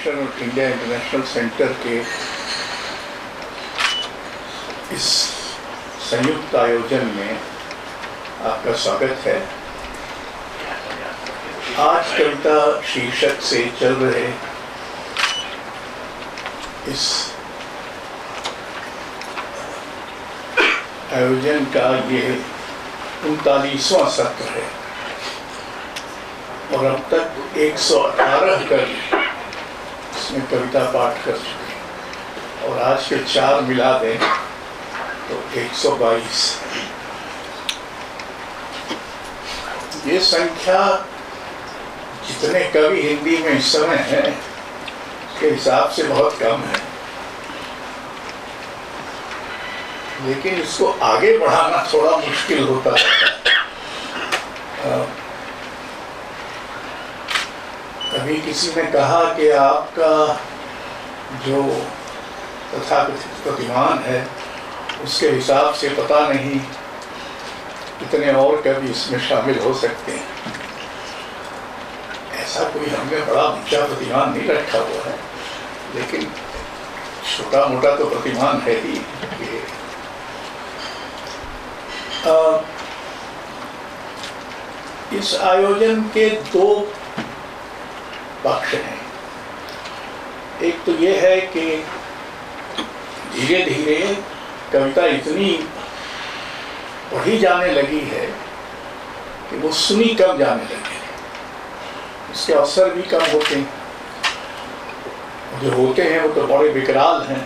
Foundation और India international centre के इस संयुक्त आयोजन में आपका स्वागत है। आज कविता शीर्षक से चल रहे इस आयोजन का ये 39वां सत्र है और अब तक 118 कवि इसमें कविता पाठ कर चुके हैं और आज के 4 मिला दें तो 122। ये संख्या जितने कवि हिंदी में इस समय हैं के हिसाब से बहुत कम है, लेकिन इसको आगे बढ़ाना थोड़ा मुश्किल होता है। कभी किसी ने कहा कि आपका जो तथाकथित प्रतिमान है उसके हिसाब से पता नहीं कितने और कवि इसमें शामिल हो सकते हैं। ऐसा कोई हमने बड़ा ऊंचा प्रतिमान नहीं रखा हुआ है, लेकिन छोटा मोटा तो प्रतिमान है ही। इस आयोजन के 2 पक्ष हैं। एक तो ये है कि धीरे धीरे कविता इतनी पढ़ी जाने लगी है कि वो सुनी कम जाने लगी है, उसके अवसर भी कम होते हैं। जो होते हैं वो तो बड़े विकराल हैं,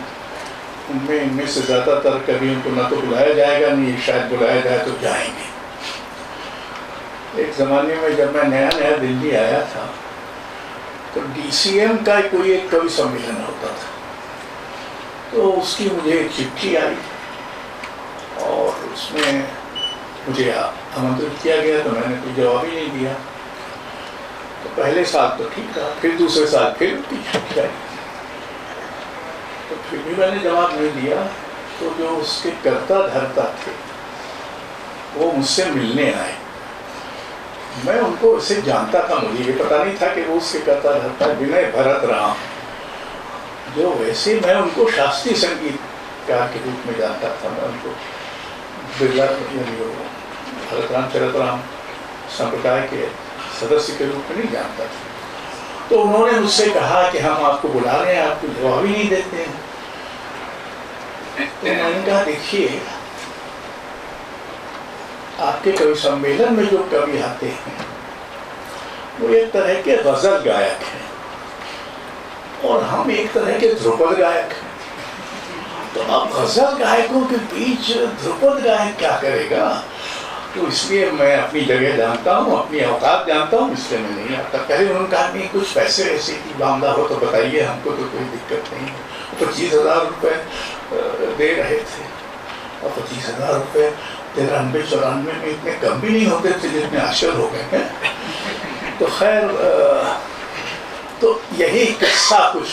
इनमें से ज़्यादातर कवियों को न तो बुलाया जाएगा, नहीं शायद बुलाया जाए तो जाएंगे। एक ज़माने में जब मैं नया नया दिल्ली आया था तो DCM का कोई एक कवि सम्मेलन होता था, तो उसकी मुझे एक चिट्ठी आई और उसमें मुझे आमंत्रित किया गया, तो मैंने कोई जवाब ही नहीं दिया। तो पहले साल तो ठीक था, फिर दूसरे साल फिर चिट्ठी आई, तो फिर भी मैंने जवाब नहीं दिया। तो जो उसके कर्ता धर्ता थे वो मुझसे मिलने आए। मैं उनको वैसे जानता था, मुझे ये पता नहीं था कि वो उसके कर्ता धर्ता विनय भरत राम, जो वैसे मैं उनको शास्त्रीय संगीतकार के रूप में जानता था। मैं उनको बिरला भरत राम चरत राम संप्रदाय के सदस्य के रूप में नहीं जानता था। तो उन्होंने मुझसे कहा कि हम आपको बुला रहे हैं, आपको जवाब ही नहीं देते हैं। तो मैंने कहा देखिए, आपके कवि सम्मेलन में जो कवि आते हैं वो एक तरह के गजल गायक हैं और हम एक तरह के ध्रुपद गायक हैं। तो अब गजल गायकों के बीच ध्रुपद गायक क्या करेगा? तो इसलिए मैं अपनी जगह जानता हूँ, अपनी औकात जानता हूँ, इसलिए मैं नहीं आता। पहले उन्होंने कहा नहीं, कुछ पैसे ऐसे की मामला हो तो बताइए, हमको तो कोई दिक्कत नहीं है। 25,000 रुपये दे रहे थे और 25,000 रुपये 93-94 में इतने कम भी नहीं होते थे जितने आश्चर्य हो गए हैं। तो खैर, तो यही किस्सा कुछ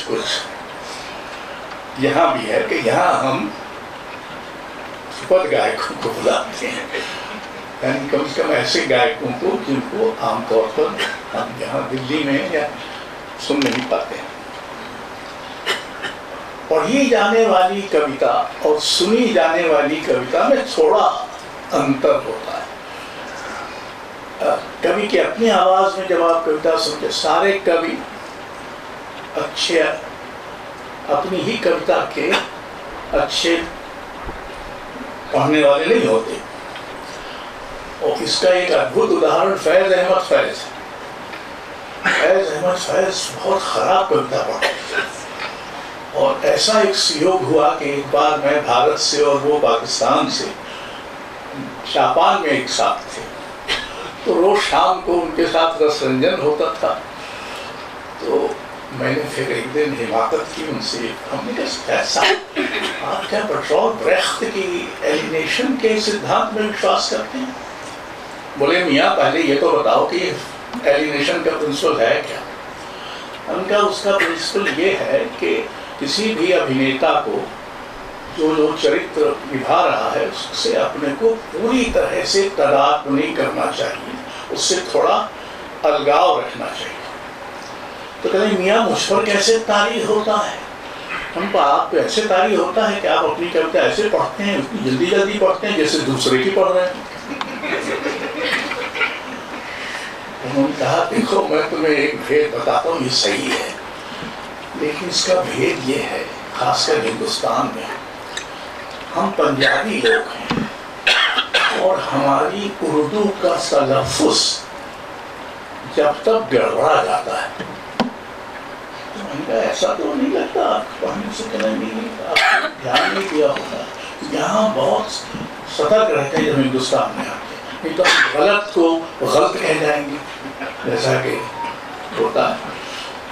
यहाँ भी है कि यहाँ हम ध्रुपद गायकों को बुलाते हैं, यानी कम से कम ऐसे गायकों को जिनको आमतौर पर हम यहाँ दिल्ली में या सुन नहीं पाते हैं। पढ़ी जाने वाली कविता और सुनी जाने वाली कविता में थोड़ा अंतर होता है। कवि की अपनी आवाज में जब आप कविता सुनते, सारे कवि अच्छे अपनी ही कविता के अच्छे पढ़ने वाले नहीं होते। और इसका एक अद्भुत उदाहरण फैज अहमद फैज बहुत खराब कविता पढ़ते थे और ऐसा एक संयोग हुआ कि एक बार मैं भारत से और वो पाकिस्तान से जापान में एक साथ थे, तो रोज शाम को उनके साथ रसरंजन होता था। तो मैंने फिर एक दिन हिमाकत की उनसे, हमने कहा ऐसा आप क्या बर्टोल्ट ब्रेख्त की एलिनेशन के सिद्धांत में विश्वास करते हैं? बोले मियाँ पहले ये तो बताओ कि एलिनेशन का प्रिंसिपल है क्या? उनका उसका प्रिंसिपल ये है कि किसी भी अभिनेता को जो चरित्र निभा रहा है उससे अपने को पूरी तरह से तादाद नहीं करना चाहिए, उससे थोड़ा अलगाव रखना चाहिए। तो कहते मियाँ मुझ पर कैसे तारी होता है? हम तो आप पे ऐसे तारी होता है कि आप अपनी कविता ऐसे पढ़ते हैं, उतनी जल्दी जल्दी पढ़ते हैं जैसे दूसरे की पढ़ रहे हैं। उन्होंने कहा देखो मैं तुम्हें एक भेद बताता हूँ, ये सही है, लेकिन इसका भेद ये है, खासकर हिंदुस्तान में हम पंजाबी लोग हैं और हमारी उर्दू का तलफ़्फ़ुज़ जब तक गड़बड़ा जाता है तो ऐसा तो नहीं लगता, पढ़ने से कहना नहीं, आप ध्यान नहीं दिया होगा। यहाँ बहुत सतर्क रहते हैं जब हिंदुस्तान में आते हैं, नहीं तो हम गलत को गलत कह जाएंगे जैसा कि होता है।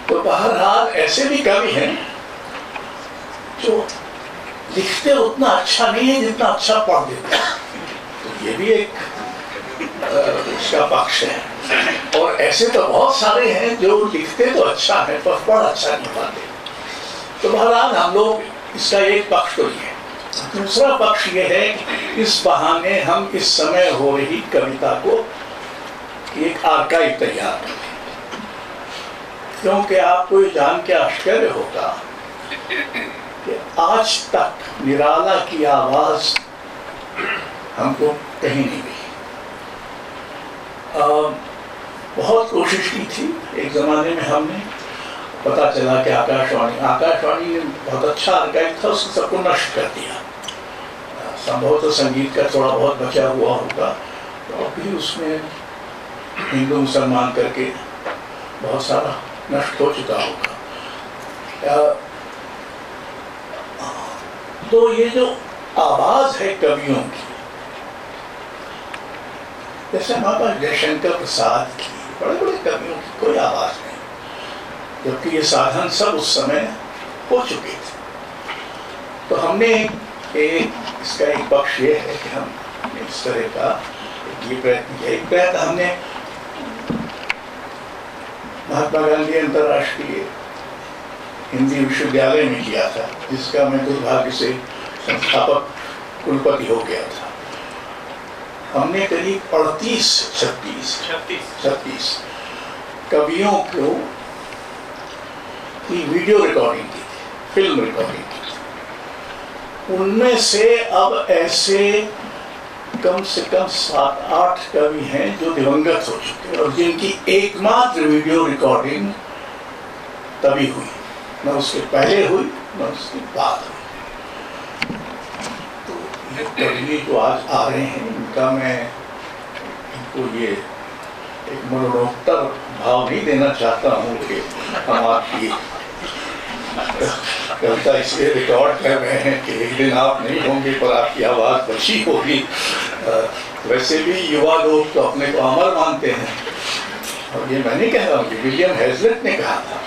तो बहरहाल ऐसे भी कवि हैं जो लिखते उतना अच्छा नहीं है जितना अच्छा पढ़ देते हैं, तो ये भी एक इसका पक्ष है। और ऐसे तो बहुत सारे हैं जो लिखते तो अच्छा है पर पढ़ अच्छा नहीं पाते। तो बहरहाल हम लोग इसका एक पक्ष तो ये है। दूसरा पक्ष ये है कि इस बहाने हम इस समय हो रही कविता को एक आर्काइव तैयार करें, क्योंकि आपको ये जान के आश्चर्य होगा कि आज तक निराला की आवाज हमको कहीं नहीं मिली। बहुत कोशिश की थी, एक ज़माने में हमने, पता चला कि आकाशवाणी ने बहुत अच्छा आर्काइव था, उसको सबको नष्ट कर दिया। संभवतः संगीत का थोड़ा बहुत बचा हुआ होगा, तो अभी उसमें हिंदू मुसलमान करके बहुत सारा नष्ट हो चुका होगा। तो ये जो आवाज़ है कवियों की, जैसे हमारे पास जयशंकर प्रसाद की, बड़े बड़े कवियों की कोई आवाज़ नहीं, जबकि ये साधन सब उस समय हो चुके थे। तो हमने इसका एक पक्ष ये है कि हम इस तरह का ये प्रयत्न किया। एक प्रयत्न हमने महात्मा गांधी अंतर्राष्ट्रीय हिंदी विश्वविद्यालय में किया था, जिसका मैं दुर्भाग्य से संस्थापक कुलपति हो गया था। हमने करीब 36 कवियों को की वीडियो रिकॉर्डिंग की थी, फिल्म रिकॉर्डिंग की थी। उनमें से अब ऐसे कम से कम 7-8 कवि हैं जो दिवंगत हो चुके हैं और जिनकी एकमात्र वीडियो रिकॉर्डिंग तभी हुई, न उसके पहले हुई न उसके बाद हुई। तो ये कवि जो आज आ रहे हैं, इनका मैं इनको ये एक मरणोत्तर भाव नहीं देना चाहता हूँ कि हम आपकी कविता इसलिए रिकॉर्ड कर रहे हैं कि एक दिन आप नहीं होंगे पर आपकी आवाज़ बची होगी। वैसे भी युवा लोग तो अपने को अमर मानते हैं, और ये मैं नहीं कह रहा हूँ कि विलियम हेजलिट ने कहा था,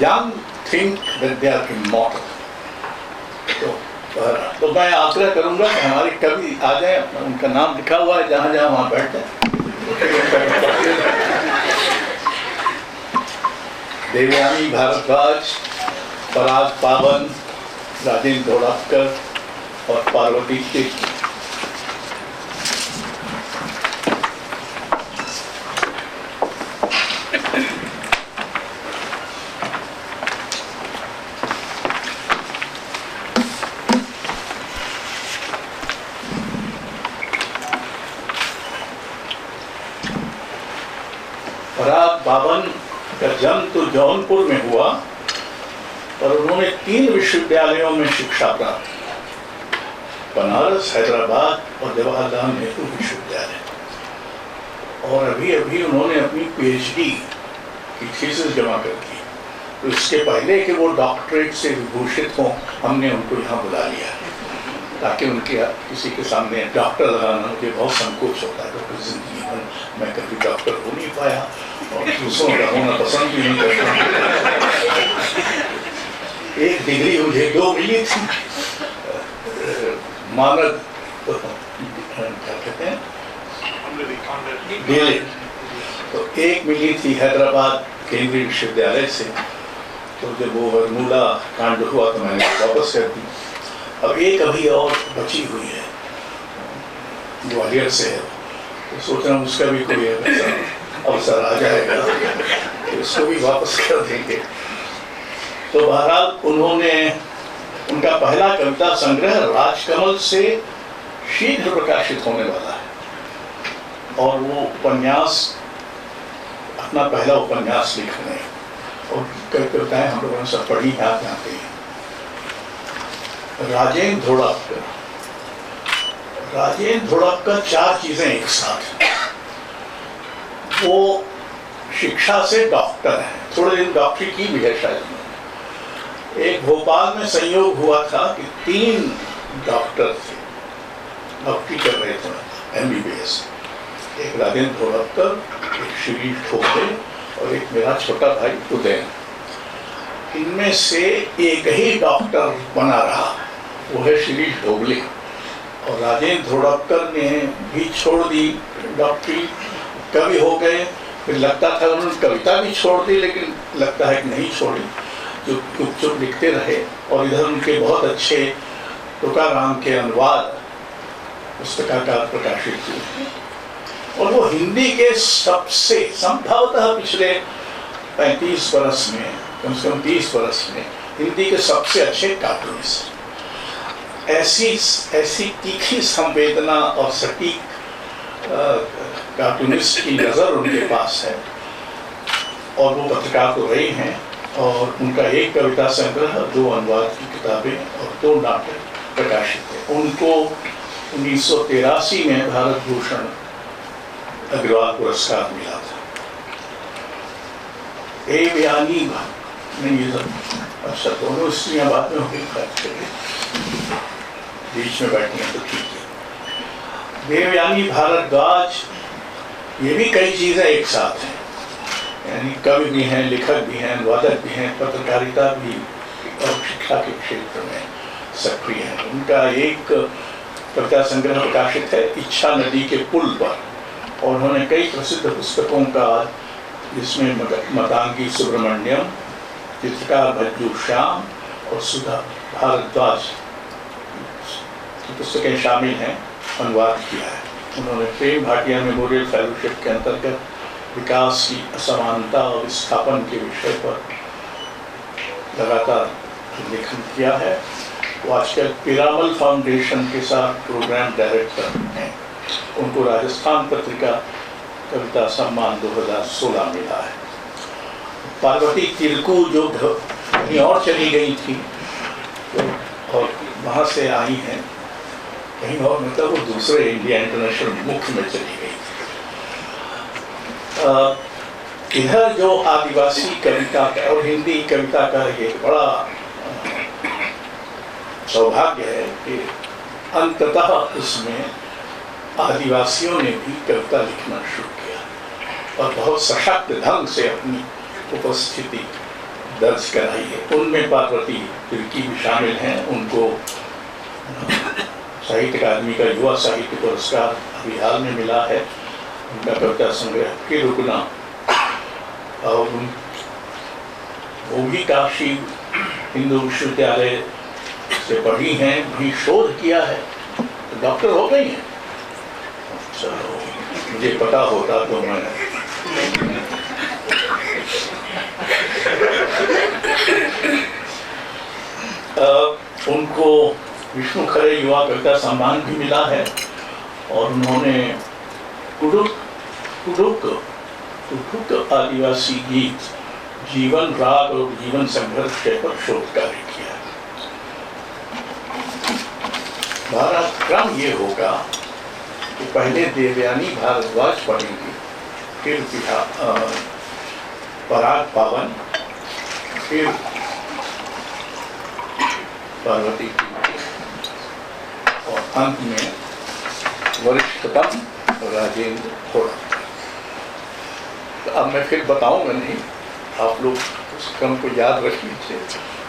young think that they are immortal. तो मैं आग्रह करूँगा कि हमारे कवि आ जाए, उनका नाम लिखा हुआ है जहाँ जहाँ वहाँ बैठ जाए। देवयानी भारद्वाज, पराग पावन, राजेंद्र धोड़ापकर और पार्वती के पराग पावन का जन्म तो जौनपुर में हुआ, पर उन्होंने 3 विश्वविद्यालयों में शिक्षा प्राप्त की, बनारस, हैदराबाद और जवाहरलाल नेहरू विश्वविद्यालय। और अभी अभी उन्होंने अपनी पीएचडी की थीसिस जमा कर दी। तो इसके पहले कि वो डॉक्टरेट से विभूषित हों, हमने उनको यहाँ बुला लिया ताकि उनके किसी के सामने डॉक्टर लगाना मुझे बहुत संकोच होता है, क्योंकि जिंदगी में मैं कभी डॉक्टर हो नहीं पाया और दूसरों का होना पसंद भी नहीं करता। एक डिग्री मुझे 2 मिली थी, मानद क्या कहते हैं, तो 1 मिली थी हैदराबाद केंद्रीय विश्वविद्यालय से। तो जब वो बरमूला कांड हुआ तो मैंने वापस कर दी। अब एक अभी और बची हुई है, ग्वालियर से है, तो सोच रहा हूँ उसका भी कोई अवसर आ जाएगा। इसको भी वापस कर देंगे। तो बहरहाल उन्होंने, उनका पहला कविता संग्रह राजकमल से शीघ्र प्रकाशित होने वाला है और वो उपन्यास, अपना पहला उपन्यास लिख रहे हैं और कई कविताएं हम लोगों ने सब पढ़ी हैं, आप जानते हैं। राजेंद्र धोड़ापकर, राजेंद्र धोड़ापकर चार चीजें एक साथ। वो शिक्षा से डॉक्टर है, थोड़े दिन डॉक्टरी की भी है शायद। एक भोपाल में संयोग हुआ था कि 3 डॉक्टर थे, डॉक्टरी कर रहे थे, MBBS। एक राजेंद्र धोड़ापकर, एक शिरीष ठोकरे और एक मेरा छोटा भाई उदयन। इनमें से एक ही डॉक्टर बना रहा, वो है शिरीष ढोगले। और राजेंद्र धोड़ापकर ने भी छोड़ दी डॉक्टरी, कवि हो गए। फिर लगता था उन्होंने कविता भी छोड़ दी, लेकिन लगता है कि नहीं छोड़ी, जो चुप लिखते रहे। और इधर उनके बहुत अच्छे तुकाराम के अनुवाद पुस्तकाकार प्रकाशित हुए। और वो हिंदी के सबसे, संभवतः पिछले 35 वर्ष में, कम से कम 20 वर्ष में हिंदी के सबसे अच्छे कार्टूनिस्ट। ऐसी तीखी संवेदना और सटीक कार्टूनिस्ट की नज़र उनके पास है। और वो पत्रकार तो रहे हैं और उनका एक कविता संग्रह, 2 अनुवाद की किताबें और 2 नाटक प्रकाशित है। उनको 1983 में भारत भूषण अग्रवाल पुरस्कार मिला था। देवयानी नहीं, ये सब अच्छा, दोनों स्त्रियां बाद में होगी, बीच में बैठने तो ठीक है। देवयानी, भारद्वाज, ये भी कई चीजें एक साथ हैं, यानी कवि भी हैं, लेखक भी हैं, अनुवादक भी हैं, पत्रकारिता भी और शिक्षा के क्षेत्र में सक्रिय है। उनका एक कविता संग्रह प्रकाशित है, इच्छा नदी के पुल पर, और उन्होंने कई प्रसिद्ध पुस्तकों का, जिसमें मतांगी सुब्रमण्यम, चित्रकार भज्जू श्याम और सुधा भारद्वाज की पुस्तकें शामिल हैं, अनुवाद किया है। उन्होंने प्रेम भाटिया मेमोरियल फेलोशिप के अंतर्गत विकास की असमानता और विस्थापन के विषय पर लगातार लेखन किया है। वो आजकल पिरामल फाउंडेशन के साथ प्रोग्राम डायरेक्टर हैं। उनको राजस्थान पत्रिका कविता सम्मान 2016 मिला है। पार्वती तिरकू जो कहीं और चली गई थी, तो और वहाँ से आई हैं कहीं और, मतलब वो दूसरे इंडिया इंटरनेशनल मुख्य में चली गई थी। इधर जो आदिवासी कविता का और हिंदी कविता का एक बड़ा सौभाग्य है कि अंततः उसमें आदिवासियों ने भी कविता लिखना शुरू किया और बहुत सशक्त ढंग से अपनी उपस्थिति दर्ज कराई है। उनमें पार्वती तिर्की भी शामिल हैं। उनको साहित्य अकादमी का युवा साहित्य पुरस्कार अभी हाल में मिला है। उनका कविता संग्रह के रुकना, और वो भी काशी हिंदू विश्वविद्यालय से पढ़ी हैं, भी शोध किया है, तो डॉक्टर हो गई हैं। चलो, मुझे पता होता तो मैं उनको विष्णु खरे युवा कविता सम्मान भी मिला है। और उन्होंने कुडुक आदिवासी गीत, जीवन राग और जीवन संघर्ष पर शोध कार्य किया। हमारा क्रम ये होगा कि पहले देवयानी भारद्वाज पढ़ेंगी, फिर पराग पावन, फिर पार्वती और अंत में वरिष्ठतम राजेंद्र धोड़ापकर। तो अब मैं फिर बताऊंगा नहीं, आप लोग उस क्रम को याद रख लीजिए।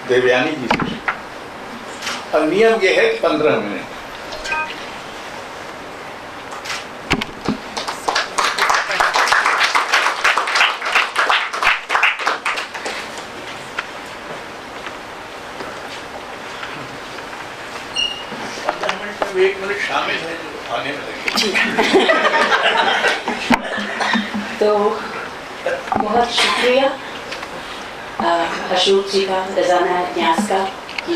देवयानी जी से और नियम यह है कि 15 मिनट। एक मिनट शामिल है जो आने में लगे। तो बहुत शुक्रिया अशोक जी का, रजाना न्यास का कि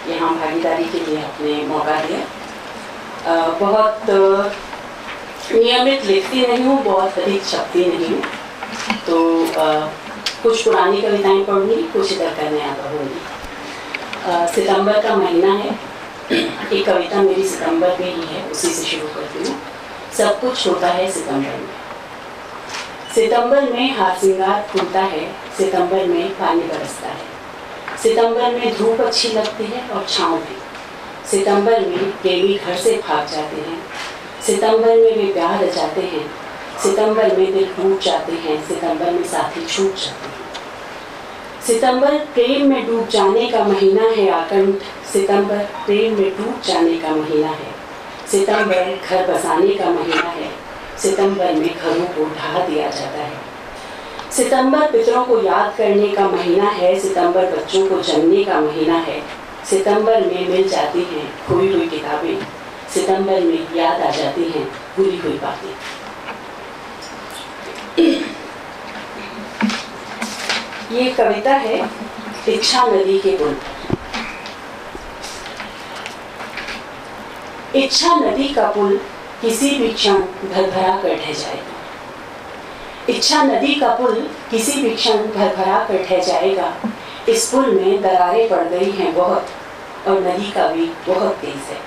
यहाँ भागीदारी के लिए आपने मौका दिया। बहुत नियमित लिखती नहीं हूँ, बहुत अधिक छपती नहीं हूँ, तो कुछ पुरानी कविताएं पढ़ूंगी, कुछ इधर का नया पढ़ूंगी। सितंबर का महीना है, एक कविता मेरी सितंबर में ही है, उसी से शुरू करती हूँ। सब कुछ होता है सितंबर में। सितंबर में हार श्रृंगार फूलता है, सितंबर में पानी बरसता है, सितंबर में धूप अच्छी लगती है और छाँव भी, सितंबर में प्रेमी घर से भाग जाते हैं, सितंबर में वे प्यार रचाते हैं, सितंबर में दिल टूट जाते हैं, सितंबर में साथी छूट जाते हैं। सितंबर प्रेम में डूब जाने का महीना है आकंठ, सितंबर प्रेम में डूब जाने का महीना है, सितंबर घर बसाने का महीना है, सितंबर में घरों को ढा दिया जाता है, सितंबर पितरों को याद करने का महीना है, सितंबर बच्चों को जन्मने का महीना है, सितंबर में मिल जाती हैं खोई हुई किताबें, सितंबर में याद आ जाती हैं भूली हुई बातें। ये कविता है इच्छा नदी के पुल। इच्छा नदी का पुल किसी भी क्षण भरभरा कर ढह जाएगा, इच्छा नदी का पुल किसी भी क्षण भरभरा कर ढह जाएगा। इस पुल में दरारें पड़ गई हैं बहुत और नदी का भी बहुत तेज है।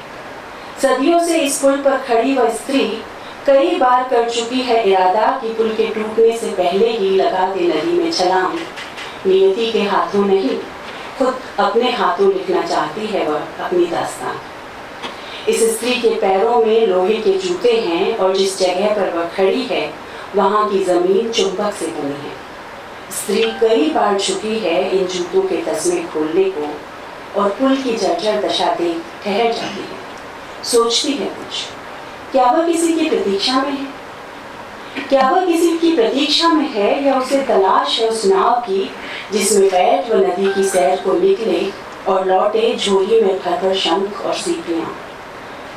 सदियों से इस पुल पर खड़ी वह स्त्री कई बार कर चुकी है इरादा कि पुल के टूटने से पहले ही लगा दे नदी में छलांग। नियति के हाथों नहीं, खुद अपने हाथों लिखना चाहती है वह अपनी दास्तान। इस स्त्री के पैरों में लोहे के जूते हैं और जिस जगह पर वह खड़ी है वहाँ की जमीन चुंबक से बनी है। स्त्री कई बार झुकी है इन जूतों के तस्मे खोलने को और पुल की जर्जर दशा देख ठहर जाती है, सोचती है कुछ, क्या वह किसी की प्रतीक्षा में है, क्या वह किसी की प्रतीक्षा में है या उसे तलाश है उस नाव की जिसमें बैठ वह नदी की सैर को निकले और लौटे झोली में भरकर शंख और सीपियाँ।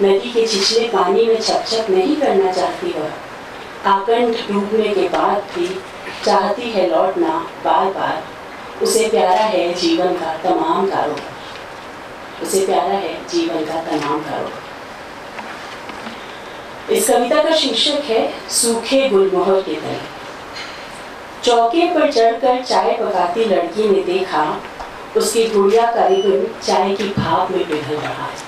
नदी के छिछले पानी में छपछप नहीं करना चाहती वह, आकंठ डूबने के बाद भी चाहती है लौटना बार बार। उसे प्यारा है जीवन का तमाम कारोबार, उसे प्यारा है जीवन का तमाम कारोबार। इस कविता का शीर्षक है सूखे गुलमोहर की तरह। चौके पर चढ़कर चाय पकाती लड़की ने देखा उसकी गुड़िया का रिबन चाय की भाप में पिघल रहा है।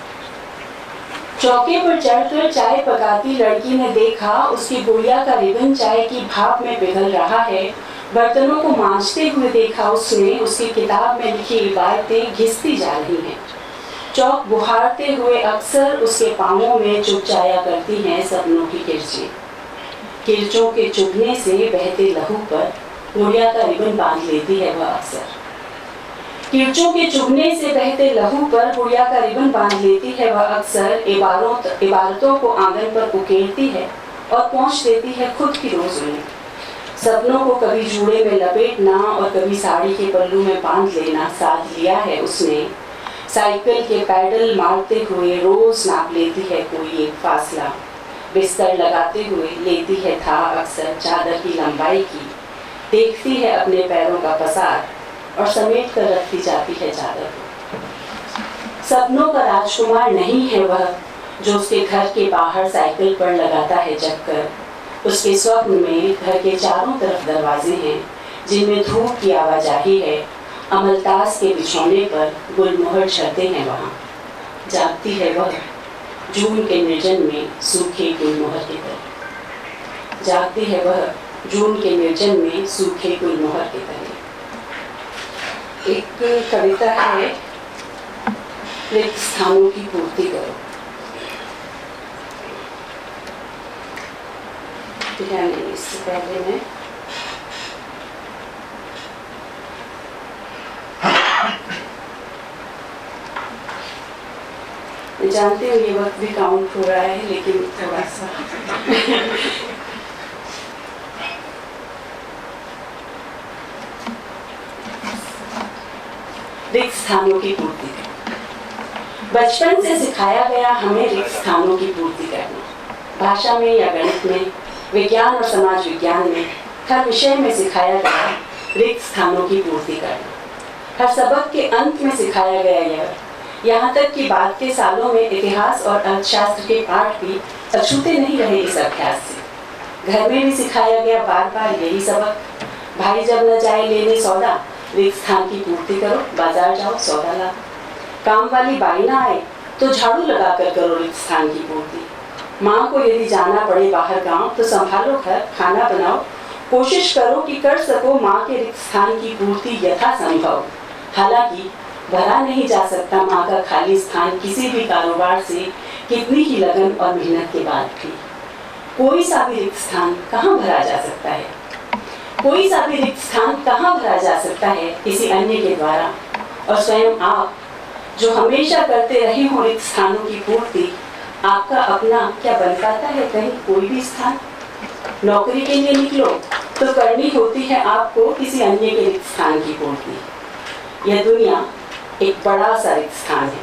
चौके पर चढ़कर चाय पकाती लड़की ने देखा उसकी गुड़िया का रिबन चाय की भाप में पिघल रहा है। बर्तनों को मांजते हुए देखा उसने उसकी किताब में लिखी इबारतें घिसती जा रही हैं। चौक बुहारते हुए अक्सर उसके पाँवों में चुभ जाया करती हैं सपनों की किरचें। किरचों के चुभने से बहते लहू पर गुड़िया का रिबन बांध लेती है वह अक्सर। किरचों के चुभने से बहते लहू पर गुड़िया का रिबन बांध लेती है वह अक्सर। इबारतों को आंगन पर उकेरती है और पहुँच देती है खुद की रोज में। सपनों को कभी जूड़े में लपेटना और कभी साड़ी के पल्लू में बांध लेना साथ लिया है उसने। साइकिल के पैडल मारते हुए रोज नाप लेती है कोई एक फासला। बिस्तर लगाते हुए लेती है था अक्सर चादर की लंबाई की। देखती है अपने पैरों का पसार और समेट कर रखती जाती है चादर को। सपनों का राजकुमार नहीं है वह जो उसके घर के बाहर साइकिल पर लगाता है चक्कर। उसके स्वप्न में घर के चारों तरफ दरवाजे हैं जिनमें धूप की आवाजाही है। अमलतास के बिछौने पर गुलमोहर झरते हैं वहाँ। जागती है वह जून के निर्जन में सूखे गुलमोहर की तरह। जागती है वह जून के निर्जन में सूखे गुलमोहर की तरह। एक कविता है रिक्त स्थानों की पूर्ति करो। इससे पहले मैं जानती हूँ ये वक्त भी काउंट हो रहा है लेकिन थोड़ा सा रिक्त स्थानों की पूर्ति करना। बचपन से सिखाया गया हमें रिक्त स्थानों की पूर्ति करना। भाषा में या गणित में, विज्ञान और समाज विज्ञान में हर विषय में सिखाया गया रिक्त स्थानों की पूर्ति करना। हर सबक के अंत में सिखाया गया यह, यहाँ तक कि बाद के सालों में इतिहास और अर्थशास्त्र के पाठ भी अछूते नहीं रहे इस अभ्यास से। घर में भी सिखाया गया बार बार यही सबक, भाई जब न जाए लेने सौदा, रिक्त स्थान की पूर्ति करो, बाजार जाओ सौदा ला। काम वाली बाई ना आए तो झाड़ू लगा कर करो रिक्त स्थान की पूर्ति। माँ को यदि जाना पड़े बाहर गांव तो संभालो घर, खाना बनाओ, कोशिश करो कि कर सको माँ के रिक्त स्थान की पूर्ति यथासंभव। हालांकि भरा नहीं जा सकता माँ का खाली स्थान किसी भी कारोबार से कितनी ही लगन और मेहनत के बाद भी। कोई सा भी रिक्त स्थान कहाँ भरा जा सकता है, कोई सा भी रिक्त स्थान कहाँ भरा जा सकता है किसी अन्य के द्वारा। और स्वयं आप जो हमेशा करते रहे हो रिक्त स्थानों की पूर्ति, आपका अपना क्या बन पाता है कहीं कोई भी स्थान? नौकरी के लिए निकलो तो करनी होती है आपको किसी अन्य के रिक्त स्थान की पूर्ति। यह दुनिया एक बड़ा सा रिक्त स्थान है,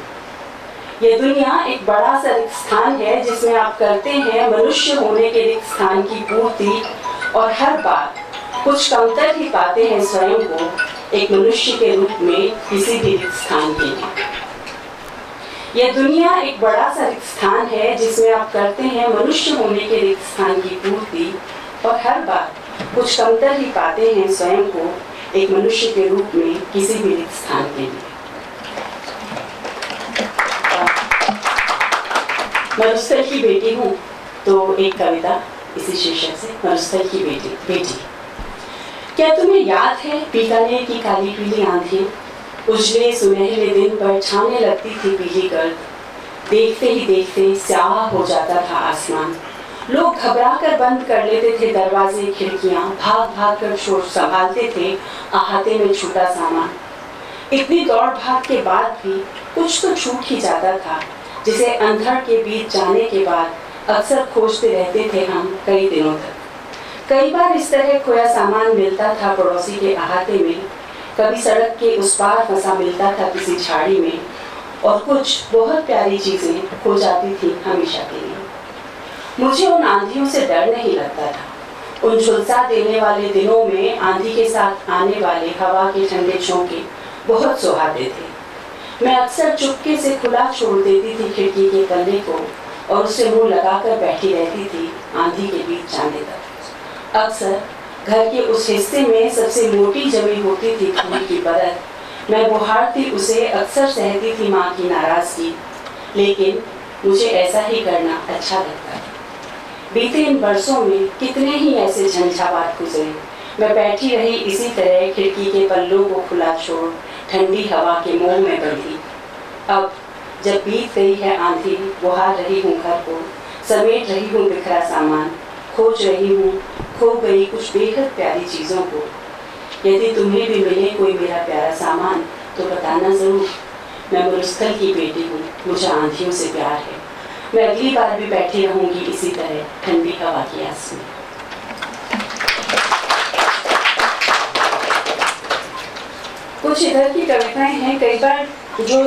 यह दुनिया एक बड़ा सा रिक्त स्थान है जिसमें आप करते हैं मनुष्य होने के रिक्त स्थान की पूर्ति, और हर बार कुछ कमतर ही पाते हैं स्वयं को एक मनुष्य के रूप में किसी भी रिक्त स्थान के लिए। यह दुनिया एक बड़ा सा रिक्त स्थान है जिसमें आप करते हैं मनुष्य होने के रिक्त स्थान की पूर्ति, और हर बार कुछ कमतर ही पाते हैं स्वयं को एक मनुष्य के रूप में किसी भी रिक्त स्थान के लिए। मरुस्थल की बेटी हूँ तो एक कविता इसी शीर्षक से, मरुस्थल की बेटी। क्या तुम्हें याद है बीकानेर की काली पीली आंधी, उजले सुनहरे दिन पर छाने लगती थी पीली गर्द, देखते ही देखते स्याह हो जाता था आसमान। लोग घबराकर बंद कर लेते थे दरवाजे खिड़कियां, भाग भाग कर शोर संभालते थे अहाते में छूटा सामान। इतनी दौड़ भाग के बाद भी कुछ तो छूट ही जाता था, जिसे अंधड़ के बीच जाने के बाद अक्सर खोजते रहते थे हम कई दिनों तक। कई बार इस तरह खोया सामान मिलता था पड़ोसी के अहाते में, कभी सड़क के उस पार फंसा मिलता था किसी झाड़ी में, और कुछ बहुत प्यारी चीजें खो जाती थी हमेशा के लिए। मुझे उन आंधियों से डर नहीं लगता था। उन झुलसा देने वाले दिनों में आंधी के साथ आने वाले हवा के ठंडे झोंके बहुत सुहाते थे। मैं अक्सर चुपके से खुला छोड़ देती थी खिड़की के पल्ले को, और उससे मुंह लगाकर बैठी रहती थी आंधी के बीच जाने तक। अक्सर घर के उस हिस्से में सबसे मोटी जमी होती थी फूल की परत, मैं बुहारती उसे, अक्सर सहती थी माँ की नाराजगी, लेकिन मुझे ऐसा ही करना अच्छा लगता था। बीते इन वर्षों में कितने ही ऐसे झंझावात गुजरे। मैं बैठी रही इसी तरह खिड़की के पल्लों को खुला छोड़ ठंडी हवा के मोह में बंधी। अब जब बीत गई है आंधी, बुहार रही हूँ घर को, समेट रही हूँ बिखरा सामान, खोज रही हूँ खो गई कुछ बेहद प्यारी चीज़ों को। यदि तुम्हें भी मिले कोई मेरा प्यारा सामान तो बताना ज़रूर। मैं मरुस्थल की बेटी हूँ, मुझे आंधियों से प्यार है। मैं अगली बार भी बैठी रहूँगी इसी तरह ठंडी हवा की आस में। कुछ इधर की कविताएं हैं। कई बार जो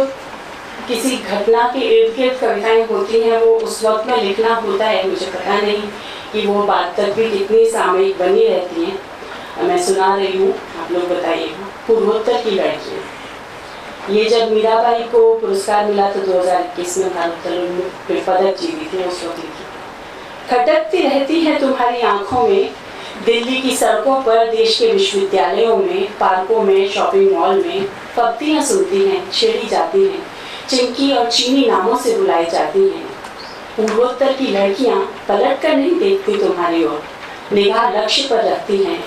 किसी घटना के इर्द गिर्द कविताएं होती हैं वो उस वक्त में लिखना होता है, मुझे पता नहीं कि वो बात तक भी कितनी सामयिक बनी रहती हैं। मैं सुना रही हूँ, आप लोग बताइएगा। पूर्वोत्तर की लड़कियाँ, ये जब मीराबाई को पुरस्कार मिला तो 2021 में भारोत्तोलन में पदक जीती थी, उस वक्त लिखी, खटकती रहती है तुम्हारी आंखों में, दिल्ली की सड़कों पर, देश के विश्वविद्यालयों में, पार्कों में, शॉपिंग मॉल में पक्तियाँ सुनती हैं, छेड़ी जाती हैं, चिंकी और चीनी नामों से बुलाई जाती हैं। पूर्वोत्तर की लड़कियां पलट कर नहीं देखती तुम्हारी ओर, निगाह लक्ष्य पर रखती हैं,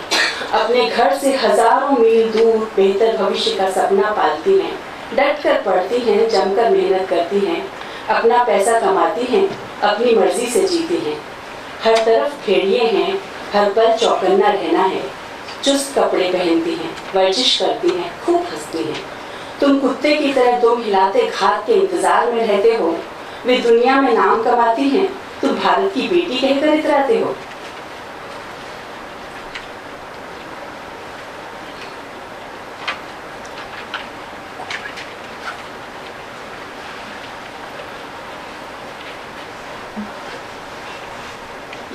अपने घर से हजारों मील दूर बेहतर भविष्य का सपना पालती हैं, डट कर पढ़ती हैं, जमकर मेहनत करती हैं, अपना पैसा कमाती हैं, अपनी मर्जी से जीती हैं। हर तरफ भेड़िए हैं, हर पल चौकन्ना रहना है, चुस्त कपड़े पहनती हैं, वर्जिश करती हैं, खूब हंसती हैं। तुम कुत्ते की तरह दुम हिलाते घात के इंतजार में रहते हो, वे दुनिया में नाम कमाती हैं, तुम भारत की बेटी कहकर इतराते हो।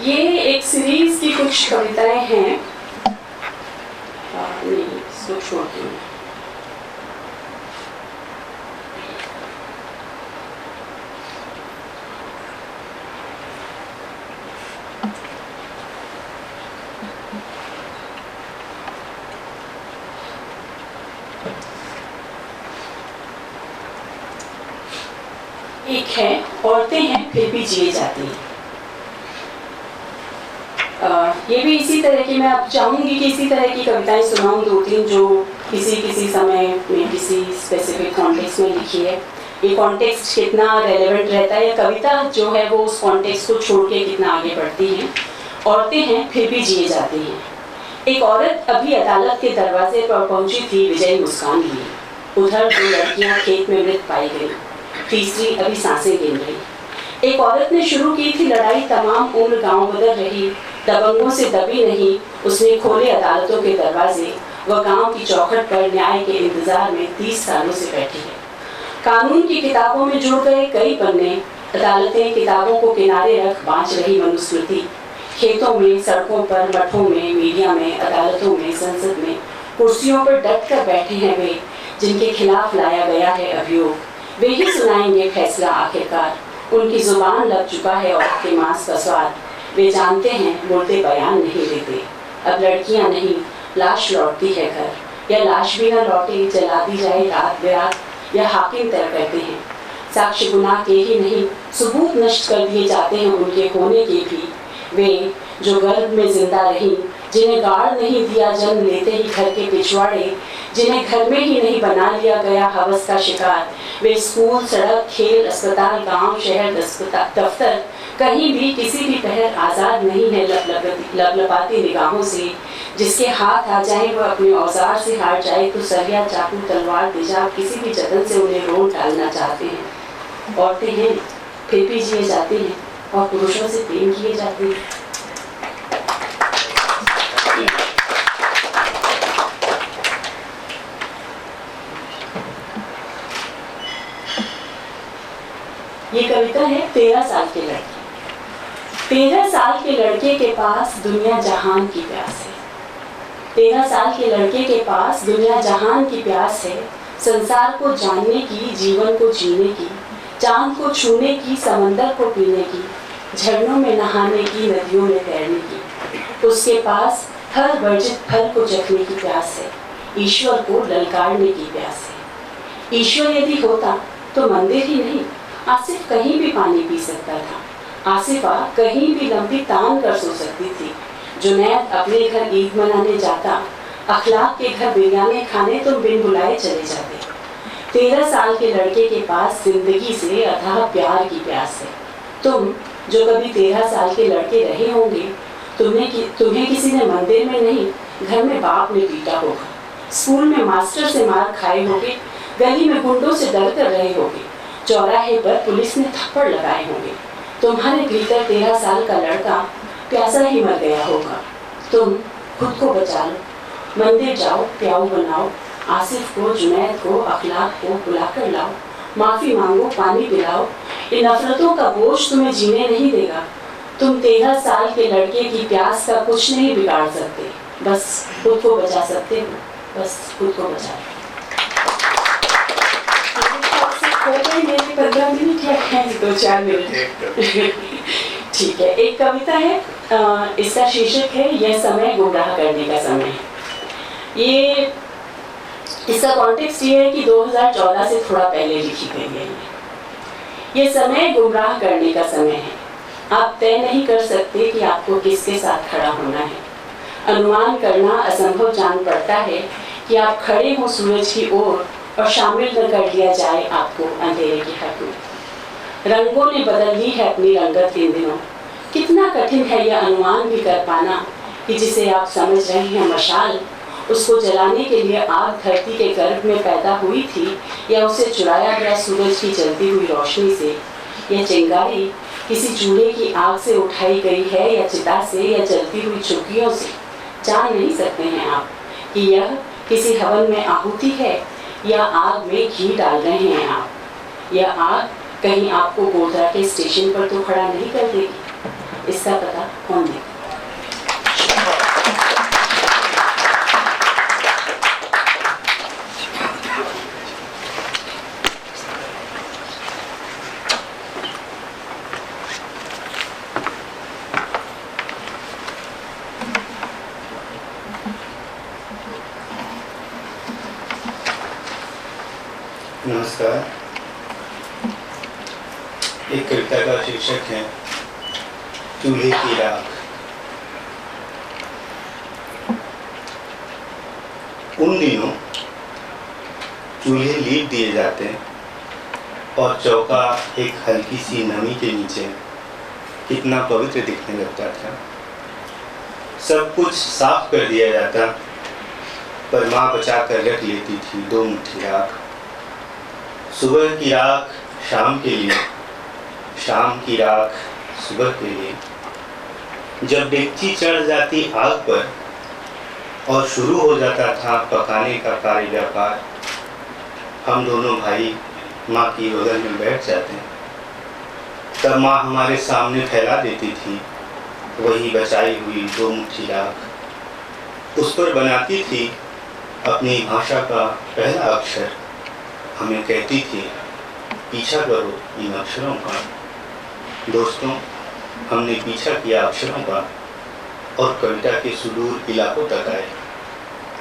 ये एक सीरीज की कुछ कविताएं हैं छोड़ती हूँ। एक है, औरतें हैं फिर भी जिए जाती हैं। ये भी इसी तरह की, मैं अब चाहूंगी कि इसी तरह की कविताएं सुनाऊं, 2-3 जो किसी समय में किसी स्पेसिफिक कॉन्टेक्स्ट में लिखी है। ये कॉन्टेक्स्ट कितना रेलेवेंट रहता है, या कविता जो है वो उस कॉन्टेक्स्ट को छोड़ के कितना आगे बढ़ती है। औरतें हैं फिर भी जिए जाती हैं। एक औरत अभी अदालत के दरवाजे पर पहुंची थी, विजयी मुस्कान लिए। उधर 2 लड़कियां खेत में मृत पाई गई, तीसरी अभी सांसें गिन रही। एक औरत ने शुरू की थी लड़ाई, तमाम उम्र गांव बदल रही, दबंगों से दबी नहीं। उसने खोले अदालतों के दरवाजे, वह गांव की चौखट पर न्याय के इंतजार में 30 सालों से बैठी है। कानून की किताबों में जुड़ गए कई पन्ने, अदालतें किताबों को किनारे रख बाँच रही मनुस्मृति। खेतों में, सड़कों पर, मठों में, मीडिया में, अदालतों में, संसद में, कुर्सियों पर डट कर बैठे हैं वे जिनके खिलाफ लाया गया है अभियोग। वे ही सुनाएंगे फैसला आखिरकार। उनकी जुबान लग चुका है औरत के मांस का स्वाद। वे जानते हैं मुर्दे बयान नहीं देते। अब लड़कियां नहीं, लाश लौटती है घर, या लाश भी न लौटे, जला दी जाए रात बेरात, या हाकिम तय करते हैं। साक्ष्य गुनाह के ही नहीं, सबूत नष्ट कर दिए जाते हैं उनके होने के भी। वे जो गर्भ में जिंदा रही, जिन्हें गाड़ नहीं दिया जन्म लेते ही घर के पिछवाड़े, जिन्हें घर में ही नहीं बना लिया गया हवस का शिकार। वे स्कूल, सड़क, खेल, अस्पताल, गांव, शहर, दफ्तर, कहीं भी किसी भी पहर आज़ाद नहीं है लपलपाती निगाहों से। जिसके हाथ आ जाए वह अपने औजार से हार जाए, तो सरिया, चाकू, तलवार, तेजाब किसी भी जतन से उन्हें रोल डालना चाहते हैं। औरतें हैं फिर भी जिए जाती हैं, और पुरुषों से प्रेम किए जाते हैं। ये कविता है 13 साल के लड़के। 13 साल के लड़के के पास दुनिया जहान की प्यास है। 13 साल के लड़के के पास दुनिया जहान की प्यास है। संसार को जानने की, जीवन को जीने की, चांद को छूने की, समंदर को पीने की, झरनों में नहाने की, नदियों में तैरने की। उसके पास हर वर्जित फल को चखने की प्यास है। ईश्वर को ललकारने की प्यास है। ईश्वर यदि होता तो मंदिर ही नहीं, आसिफ कहीं भी पानी पी सकता था। आसिफा कहीं भी लंबी तान कर सो सकती थी। जुनैद अपने घर ईद मनाने जाता, अखलाक के घर बिरयानी खाने तुम बिन बुलाए चले जाते। 13 साल के लड़के के पास जिंदगी से अथाह प्यार की प्यास है। तुम जो कभी 13 साल के लड़के रहे होंगे, तुम्हें किसी ने मंदिर में नहीं, घर में बाप ने पीटा होगा, स्कूल में मास्टर से मार खाए होगे, गली में गुंडों से डर कर रहे होगे, चौराहे पर पुलिस ने थप्पड़ लगाए होंगे। तुम्हारे भीतर 13 साल का लड़का प्यासा ही मर गया होगा। तुम खुद को बचा लो, मंदिर जाओ, प्याऊ बनाओ, आसिफ को, जुनैद को, अखलाक को बुलाकर लाओ, माफ़ी मांगो, पानी पिलाओ। इन नफरतों का बोझ तुम्हें जीने नहीं देगा। तुम 13 साल के लड़के की प्यास का कुछ नहीं बिगाड़ सकते, बस खुद को बचा सकते हो, बस खुद को बचा लो। मेरे 15 मिनट है, 2-4 मिनट। ठीक है, एक कविता है, इसका शीर्षक है यह समय गुमराह करने का समय है। ये इसका कॉन्टेक्स्ट ये है कि 2014 से थोड़ा पहले लिखी गई है। ये समय गुमराह करने का समय है। आप तय नहीं कर सकते कि आपको किसके साथ खड़ा होना है। अनुमान करना असंभव जान पड़ता है कि आप खड़े हो सूरज की ओर और शामिल न कर लिया जाए आपको अंधेरे की हद में। रंगों ने बदल ली है अपनी रंगत इन दिनों। कितना कठिन है यह अनुमान भी कर पाना कि जिसे आप समझ रहे हैं मशाल, उसको जलाने के लिए आग धरती के गर्भ में पैदा हुई थी, या उसे चुराया गया सूरज की जलती हुई रोशनी से। यह चिंगारी किसी चूल्हे की आग से उठाई गई है, या चिता से, या जलती हुई चुक्कियों से। जान नहीं सकते हैं आप कि यह किसी हवन में आहुति है, या आग में घी डाल रहे हैं आप। यह आग कहीं आपको गोधरा के स्टेशन पर तो खड़ा नहीं कर देगी, इसका पता कौन देगा। नमस्कार। एक कविता का शीर्षक है चूल्हे की राख। उन दिनों चूल्हे लीप दिए जाते और चौका एक हल्की सी नमी के नीचे कितना पवित्र दिखने लगता था। सब कुछ साफ कर दिया जाता, पर माँ बचा कर रख लेती थी 2 मुट्ठी राख। सुबह की राख शाम के लिए, शाम की राख सुबह के लिए। जब डेगची चढ़ जाती आग पर और शुरू हो जाता था पकाने का कार्य व्यापार, हम दोनों भाई माँ की बगल में बैठ जाते। तब माँ हमारे सामने फैला देती थी वही बचाई हुई 2 मुट्ठी राख। उस पर बनाती थी अपनी भाषा का पहला अक्षर। हमें कहती थी पीछा करो इन अक्षरों का। दोस्तों, हमने पीछा किया अक्षरों का और कविता के सुदूर इलाकों तक आए।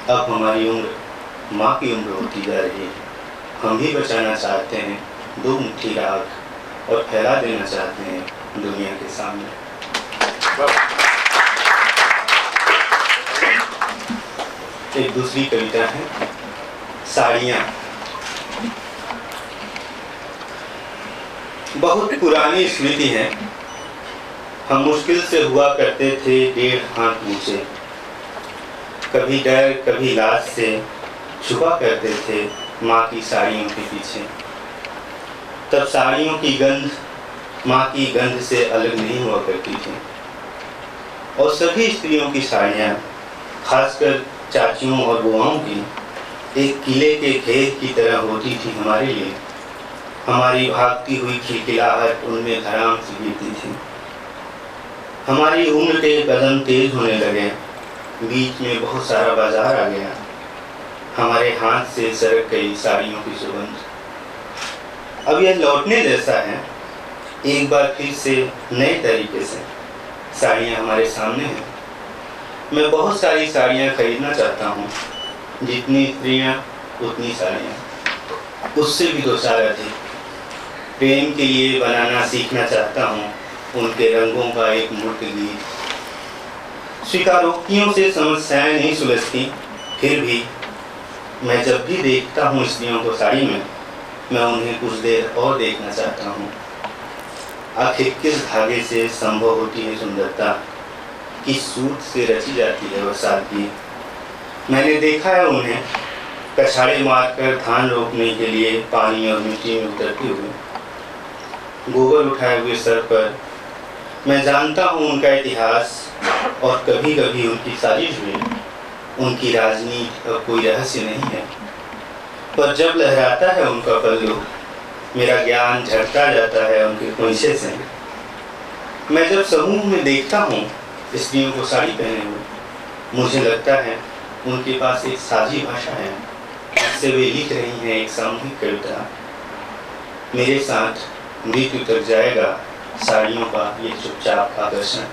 अब हमारी उम्र माँ की उम्र होती जा रही है। हम भी बचाना चाहते हैं 2 मुट्ठी राख और फैला देना चाहते हैं दुनिया के सामने। एक दूसरी कविता है साड़ियाँ। बहुत पुरानी स्मृति है। हम मुश्किल से हुआ करते थे 1.5 हाथ ऊंचे। कभी डर कभी लाज से छुपा करते थे माँ की साड़ियों के पीछे। तब साड़ियों की गंध माँ की गंध से अलग नहीं हुआ करती थी। और सभी स्त्रियों की साड़ियाँ, खासकर चाचियों और बुआओं की, एक किले के घेर की तरह होती थी हमारे लिए। हमारी भागती हुई खिलखिलाहट उनमें धड़ाम से गिरती थी। हमारी उम्र के कदम तेज होने लगे। बीच में बहुत सारा बाजार आ गया। हमारे हाथ से सरक गई साड़ियों की सुगंध। अब यह लौटने जैसा है। एक बार फिर से नए तरीके से साड़ियाँ हमारे सामने हैं। मैं बहुत सारी साड़ियाँ खरीदना चाहता हूँ। जितनी स्त्रियाँ उतनी साड़ियाँ, उससे भी 2 चार अधिक। प्रेम के लिए बनाना सीखना चाहता हूँ उनके रंगों का एक मूर्त गीत। स्वीकारोक्तियों से समस्याएं नहीं सुलझती, फिर भी मैं जब भी देखता हूँ स्त्रियों को साड़ी में, मैं उन्हें कुछ देर और देखना चाहता हूँ। आखिर किस धागे से संभव होती है सुंदरता, किस सूत से रची जाती है वह सादगी। मैंने देखा है उन्हें कछाड़े मारकर धान रोपने के लिए पानी और मिट्टी में उतरते हुए, गोबर उठाए हुए सर पर। मैं जानता हूँ उनका इतिहास और कभी कभी उनकी साजिश भी। उनकी राजनीति और कोई रहस्य नहीं है, पर जब लहराता है उनका पल्लू, मेरा ज्ञान झटका जाता है उनके खोइंचे से। मैं जब समूह में देखता हूँ स्त्रियों को साड़ी पहने हुए, मुझे लगता है उनके पास एक साझी भाषा है जिससे वे लिख रही हैं एक सामूहिक कविता। मेरे साथ मृत्यु तक जाएगा साड़ियों का ये चुपचाप आकर्षण।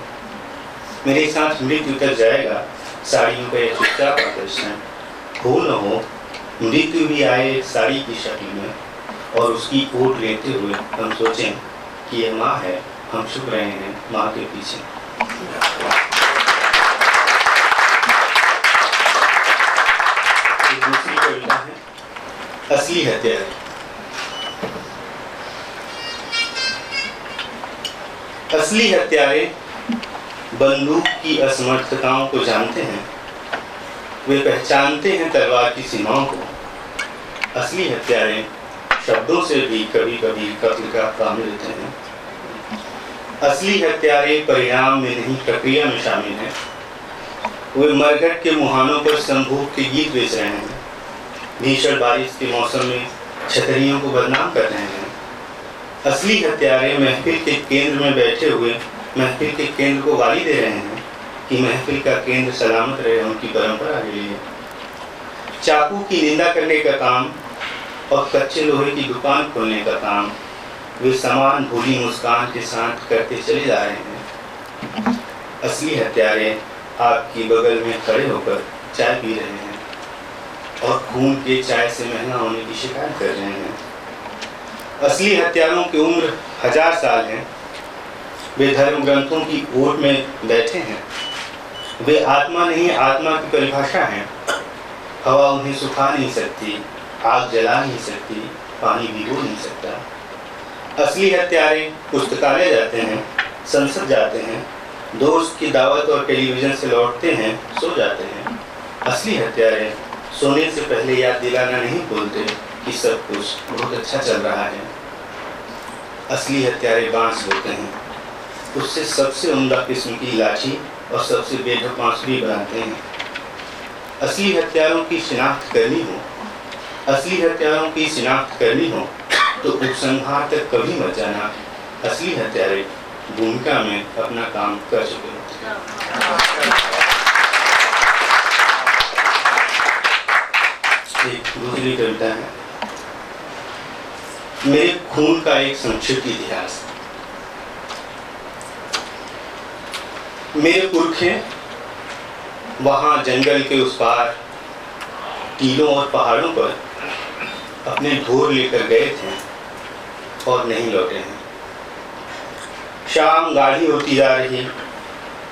मेरे साथ मृत्यु तक जाएगा साड़ियों का ये चुपचाप आकर्षण। हो न हो मृत्यु भी आए साड़ी की शक्ल में और उसकी ओट लेते हुए हम सोचें कि यह माँ है, हम छुप रहे हैं माँ के पीछे। एक दूसरी कविता है असली हत्यारे। असली हत्यारे बंदूक की असमर्थताओं को जानते हैं। वे पहचानते हैं तलवार की सीमाओं को। असली हत्यारे शब्दों से भी कभी कभी कत्ल का काम लेते हैं। असली हत्यारे परिणाम में नहीं प्रक्रिया में शामिल हैं। वे मरघट के मुहानों पर संभोग के गीत बेच रहे हैं। भीषण बारिश के मौसम में छतरियों को बदनाम कर रहे हैं। असली हत्यारे महफिल के केंद्र में बैठे हुए महफिल के केंद्र को गाली दे रहे हैं कि महफिल का केंद्र सलामत रहे उनकी परंपरा के लिए। चाकू की निंदा करने का काम और कच्चे लोहे की दुकान खोलने का काम वे समान भूली मुस्कान के साथ करते चले जा रहे हैं। असली हत्यारे आपकी बगल में खड़े होकर चाय पी रहे हैं और खून के चाय से महंगा होने की शिकायत कर रहे हैं। असली हत्यारों की उम्र 1000 साल है। वे धर्म ग्रंथों की ओट में बैठे हैं। वे आत्मा नहीं, आत्मा की परिभाषा है। हवा उन्हें सुखा नहीं सकती, आग जला नहीं सकती, पानी भिगो नहीं सकता। असली हत्यारे पुस्तकालय जाते हैं, संसद जाते हैं, दोस्त की दावत और टेलीविजन से लौटते हैं, सो जाते हैं। असली हत्यारे सोने से पहले याद दिलाना नहीं बोलते कि सब कुछ बहुत अच्छा चल रहा है। असली हत्यारे बांस होते हैं, उससे सबसे उम्दा किस्म की लाठी और सबसे बेढप बांसुरी बनाते हैं। असली हत्यारों की शिनाख्त करनी हो, असली हत्यारों की शिनाख्त करनी हो तो उपसंहार तक कभी मत जाना। असली हत्यारे भूमिका में अपना काम कर चुके होते हैं। एक दूसरी कविता है, मेरे खून का एक संक्षिप्त इतिहास। मेरे पुरखे वहां जंगल के उस पार टीलों और पहाड़ों पर अपने ढोर लेकर गए थे और नहीं लौटे हैं। शाम गाढ़ी होती जा रही,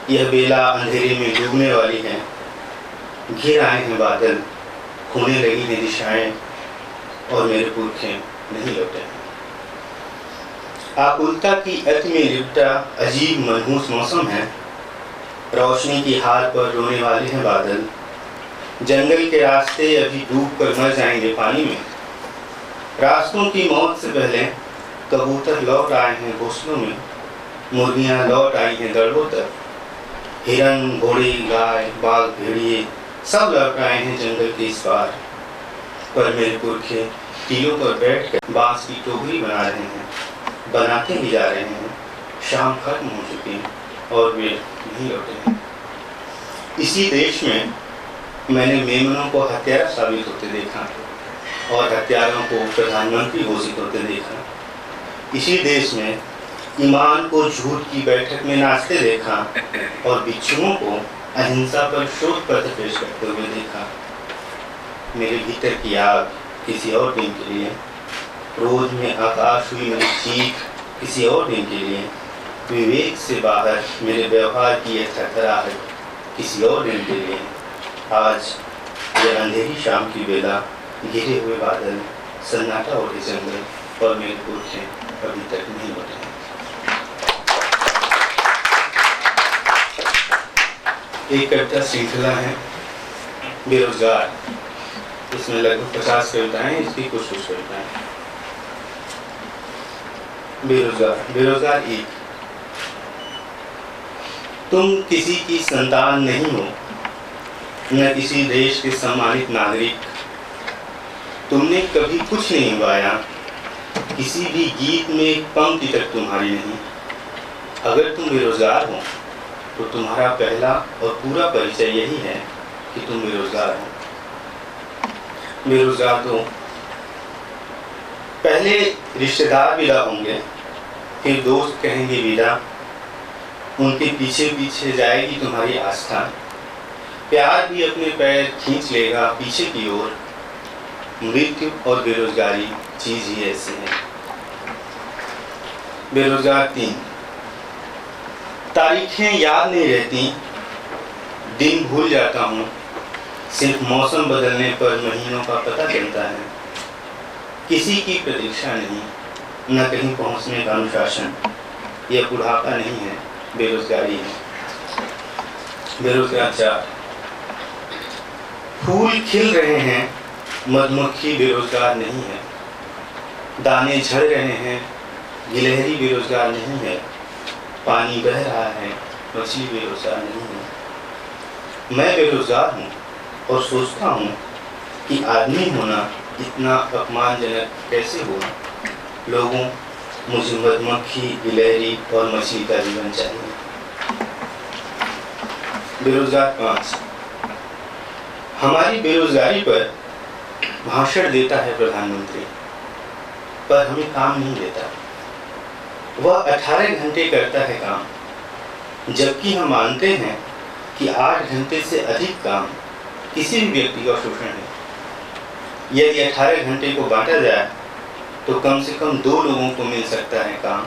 यह बेला अंधेरे में डूबने वाली है। घिर आए हैं बादल, होने लगी हैं दिशाएं और मेरे पुरखे नहीं लौटे हैं। आकुलता की अति में लिपटा अजीब मनहूस मौसम है। रोशनी की हार पर रोने वाले हैं बादल। जंगल के रास्ते अभी डूब कर मर जाएंगे पानी में। रास्तों की मौत से पहले कबूतर लौट आए हैं घोंसलों में। मुर्गियां लौट आई हैं दड़ों तक। हिरन, घोड़े, गाय, बाघ, भेड़िए सब लौट आए हैं जंगल के इस पार। पर मेरे पुरखे टीलों पर बैठकर बांस की टोकरी बना रहे हैं, बनाते ही जा रहे हैं। शाम खत्म हो चुकी और वे नहीं लौटे हैं। इसी देश में मैंने मेमनों को हत्यारा साबित होते देखा और हत्यारों को प्रधानमंत्री घोषित होते देखा। इसी देश में ईमान को झूठ की बैठक में नाचते देखा और बिच्छुओं को अहिंसा पर शोध पत्र पेश करते हुए देखा। मेरे भीतर की आग किसी और दिन के लिए, रोज में आकाश हुई मेरी चीख किसी और दिन के लिए, विवेक से बाहर मेरे व्यवहार की यह थरथराहट किसी और दिन के लिए। आज यह अंधेरी शाम की बेला, घिरे हुए बादल, सन्नाटा उठे जंगल और मेरे पुरखे अभी तक नहीं लौटे हैं। एक कविता श्रृंखला है बेरोजगार। इसमें लगभग 50 कविताएं, इसकी कुछ कविताएं। बेरोजगार एक। तुम किसी की संतान नहीं हो, न किसी देश के सम्मानित नागरिक। तुमने कभी कुछ नहीं गाया, किसी भी गीत में एक पंक्ति तक तुम्हारी नहीं। अगर तुम बेरोजगार हो तो तुम्हारा पहला और पूरा परिचय यही है कि तुम बेरोजगार हो। बेरोजगार तो पहले रिश्तेदार विदा होंगे, फिर दोस्त कहेंगे विदा। उनके पीछे पीछे जाएगी तुम्हारी आस्था। प्यार भी अपने पैर खींच लेगा पीछे की ओर। मृत्यु और बेरोजगारी चीज ही ऐसी है। बेरोजगार 3। तारीखें याद नहीं रहती, दिन भूल जाता हूँ। सिर्फ मौसम बदलने पर महीनों का पता चलता है। किसी की प्रतीक्षा नहीं, न कहीं पहुँचने का अनुशासन। यह बुढ़ापा नहीं है, बेरोजगारी है। बेरोजगार 4। फूल खिल रहे हैं, मधुमक्खी बेरोजगार नहीं है। दाने झड़ रहे हैं, गिलहरी बेरोजगार नहीं है। पानी बह रहा है, मछली बेरोजगार नहीं है। मैं बेरोजगार हूँ और सोचता हूँ कि आदमी होना इतना अपमानजनक कैसे हुआ। लोगों, मुझे मधुमक्खी, गिलहरी और मछली का जीवन चाहिए। बेरोजगार 5। हमारी बेरोजगारी पर भाषण देता है प्रधानमंत्री, पर हमें काम नहीं देता। वह 18 घंटे करता है काम, जबकि हम मानते हैं कि 8 घंटे से अधिक काम किसी भी व्यक्ति का शोषण है। यदि 18 घंटे को बांटा जाए तो कम से कम 2 लोगों को मिल सकता है काम।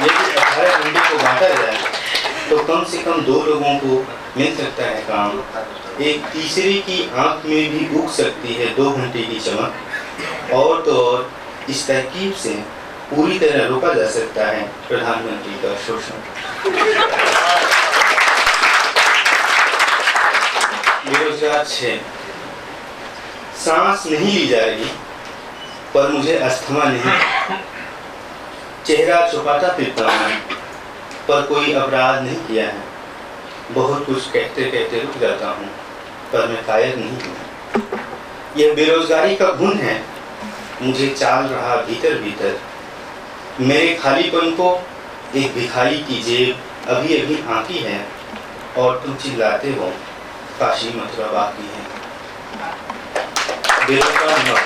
यदि 18 घंटे को बांटा जाए तो कम से कम 2 लोगों को मिल सकता है काम। एक तीसरे की आंख में भी उग सकती है 2 घंटे की चमक। और तो और इस तरकीब से पूरी तरह रोका जा सकता है प्रधानमंत्री का शोषण। बेरोजगार 6, सांस नहीं ली जा रही पर मुझे अस्थमा नहीं, चेहरा छुपाता फिरता हूं पर कोई अपराध नहीं किया है, बहुत कुछ कहते कहते रुक जाता हूँ पर मैं कायर नहीं हूँ। यह बेरोजगारी का गुण है, मुझे चाल रहा भीतर भीतर। मेरे खालीपन को एक भिखारी की जेब अभी अभी आंकी है और तुम चिल्लाते हो काशी मथुरा बाकी है। बेरोजगार 9,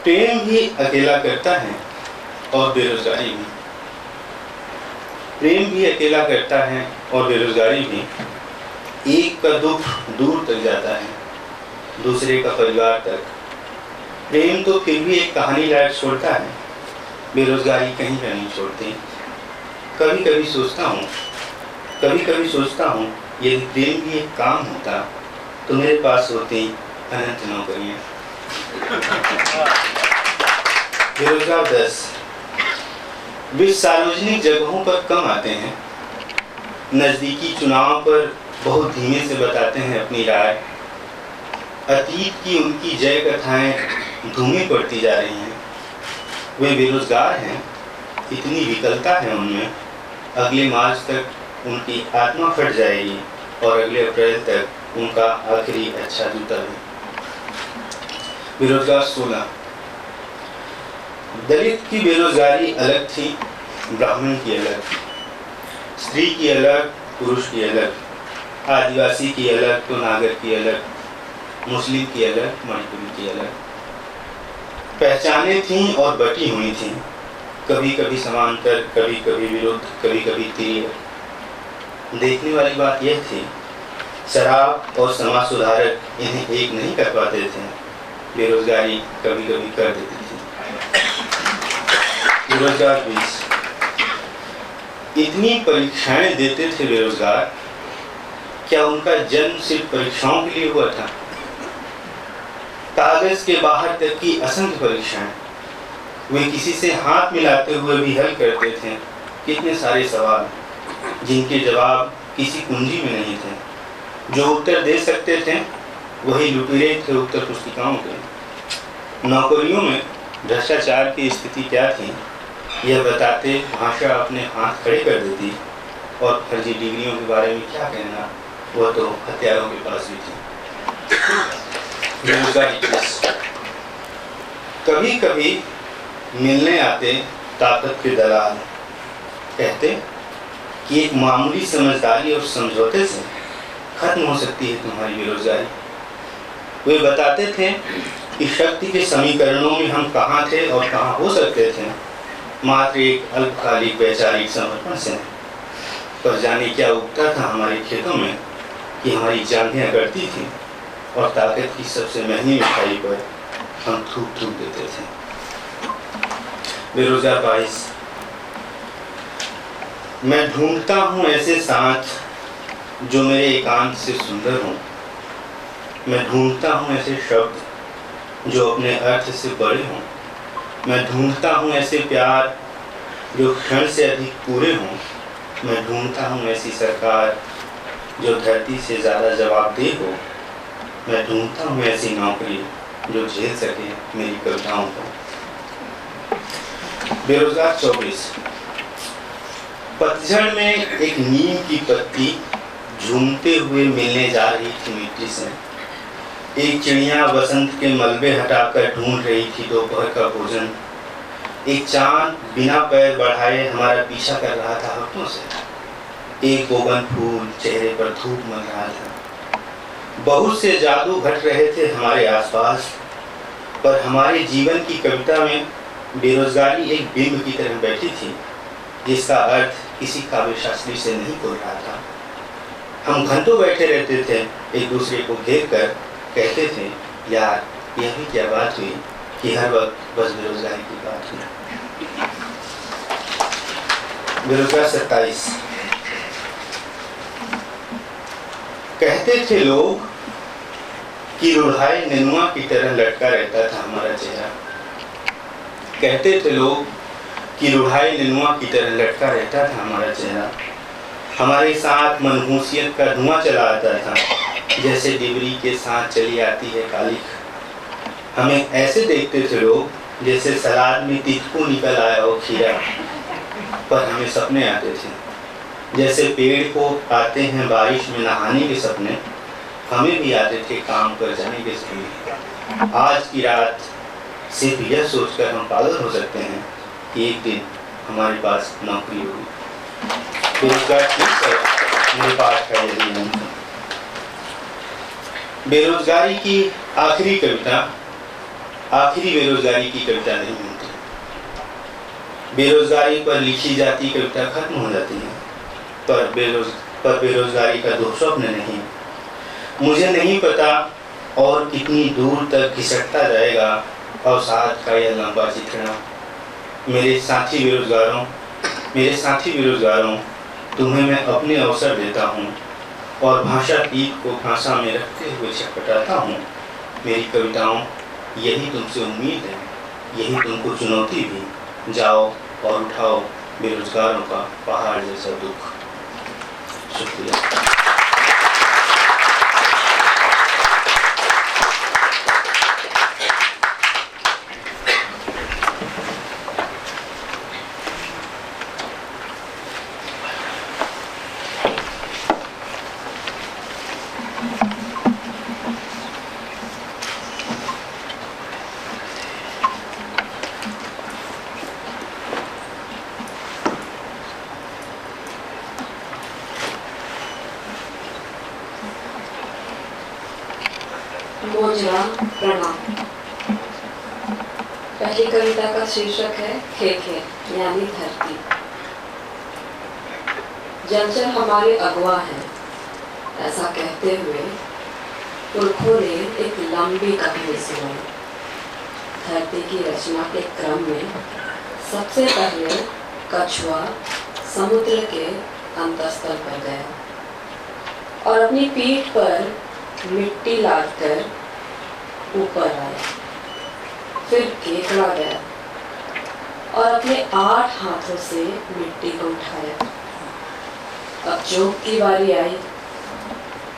प्रेम भी अकेला करता है और बेरोजगारी भी। प्रेम भी अकेला करता है और बेरोजगारी भी। एक का दुख दूर तक जाता है, दूसरे का परिवार तक। प्रेम तो फिर भी एक कहानी लायक छोड़ता है, बेरोजगारी कहीं का नहीं छोड़ती। कभी कभी सोचता हूँ यदि प्रेम भी एक काम होता तो मेरे पास होती अनंत नौकरियाँ। बेरोजगार 10, वे सार्वजनिक जगहों पर कम आते हैं, नज़दीकी चुनाव पर बहुत धीमे से बताते हैं अपनी राय। अतीत की उनकी जय कथाएं धूमी पड़ती जा रही हैं। वे बेरोजगार हैं, इतनी विकलता है उनमें, अगले मार्च तक उनकी आत्मा फट जाएगी और अगले अप्रैल तक उनका आखिरी अच्छा जूता भी। बेरोजगार 16, दलित की बेरोजगारी अलग थी, ब्राह्मण की अलग, स्त्री की अलग, पुरुष की अलग, आदिवासी की अलग तो नागर की अलग, मुस्लिम की अलग, मणिपुरी की अलग। पहचानें थीं और बटी हुई थीं, कभी कभी समांतर, कभी कभी विरुद्ध, कभी कभी तीव्र। देखने वाली बात यह थी, शराब और समाज सुधारक इन्हें एक नहीं कर पाते थे, बेरोजगारी कभी कभी कर देती थी। बेरोजगार 20, इतनी परीक्षाएं देते थे बेरोजगार, क्या उनका जन्म सिर्फ परीक्षाओं के लिए हुआ था? कागज के बाहर तक की असंख्य परीक्षाएं वे किसी से हाथ मिलाते हुए भी हल करते थे। कितने सारे सवाल जिनके जवाब किसी कुंजी में नहीं थे। जो उत्तर दे सकते थे वही लुटेरे थे उत्तर पुस्तिकाओं के। नौकरियों में भ्रष्टाचार की स्थिति क्या थी यह बताते भाषा अपने हाथ खड़े कर देती, और फर्जी डिग्रियों के बारे में क्या कहना, वह तो हथियारों के पास भी थी। कभी कभी मिलने आते ताकत के दलाल, कहते कि एक मामूली समझदारी और समझौते से खत्म हो सकती है तुम्हारी बेरोजगारी। वे बताते थे कि शक्ति के समीकरणों में हम कहाँ थे और कहाँ हो सकते थे, मात्र एक अल्पकालिक वैचारिक समर्पण से। पर जाने क्या उगता था हमारे खेतों में कि हमारी जांघें अकड़ती थी और ताकत की सबसे महंगी मिठाई पर हम थूक थूक देते थे। बेरोजगार 22, मैं ढूंढता हूँ ऐसे साथ जो मेरे एकांत से सुंदर हों। मैं ढूंढता हूँ ऐसे शब्द जो अपने अर्थ से बड़े हों। मैं ढूंढता हूँ ऐसे प्यार जो क्षण से अधिक पूरे हों। मैं ढूंढता हूँ ऐसी सरकार जो धरती से ज़्यादा जवाबदेह हो। मैं ढूंढता हूँ ऐसी नौकरी जो झेल सके मेरी कविताओं को। बेरोजगार 24, पतझड़ में एक नीम की पत्ती झूमते हुए मिलने जा रही थी मिट्टी से। एक चिड़िया बसंत के मलबे हटाकर ढूंढ रही थी दोपहर का भोजन। एक चांद बिना पैर बढ़ाए हमारा पीछा कर रहा था हफ्तों से। एक बोगन फूल चेहरे पर धूप मल रहा था। बहुत से जादू घट रहे थे हमारे आसपास, पर हमारे जीवन की कविता में बेरोजगारी एक बिंब की तरह बैठी थी, जिसका अर्थ किसी काव्य शास्त्री से नहीं बोल रहा था। हम घंटों बैठे रहते थे, एक दूसरे को घेर कर कहते थे यार यह भी क्या बात हुई कि हर वक्त बस बेरोजगारी की बात हुई। बेरोजगार 27। कहते थे लोग कि रुढ़ाए नेनुआ की तरह लटका रहता था हमारा चेहरा। कहते थे लोग कि रुढ़ाए नेनुआ की तरह लटका रहता था हमारा चेहरा। हमारे साथ मनहूसियत का धुआं चला आता था, जैसे डिबरी के साथ चली आती है कालिख। हमें ऐसे देखते थे लोग जैसे सलाद में तितकू निकल आया हो खीरा। पर हमें सपने आते थे, जैसे पेड़ को आते हैं बारिश में नहाने के सपने, हमें भी आते थे काम पर जाने के सपने। आज की रात सिर्फ यह सोचकर हम पागल हो सकते हैं कि एक दिन हमारे पास नौकरी होगी। बेरोजगार ठीक है, मेरे पास का यही नहीं था। बेरोजगारी की आखिरी कविता आखिरी बेरोजगारी की कविता नहीं होती। बेरोजगारी पर लिखी जाती कविता खत्म हो जाती है, पर बेरोजगारी का दुःस्वप्न नहीं। मुझे नहीं पता और कितनी दूर तक खिसकता जाएगा अवसाद का यह लंबा चित्रण। मेरे साथी बेरोजगारों, तुम्हें मैं अपने अवसर देता हूँ और भाषा पीठ को भाषा में रखते हुए छटपटाता हूँ। मेरी कविताओं, यही तुमसे उम्मीद है, यही तुमको चुनौती भी। जाओ और उठाओ बेरोजगारों का पहाड़ जैसा दुख। शुक्रिया। मोजरा प्रणाम। पहली कविता का शीर्षक है खेखे यानी धरती। जलचर हमारे अगवा हैं, ऐसा कहते हुए पुरखों ने एक लंबी कहानी सुनाई। धरती की रचना के क्रम में सबसे पहले कछुआ समुद्र के अंतस्तल पर गया और अपनी पीठ पर मिट्टी लादकर ऊपर आया। फिर केकड़ा गया और अपने 8 हाथों से मिट्टी को उठाया। अब जोक की बारी आई।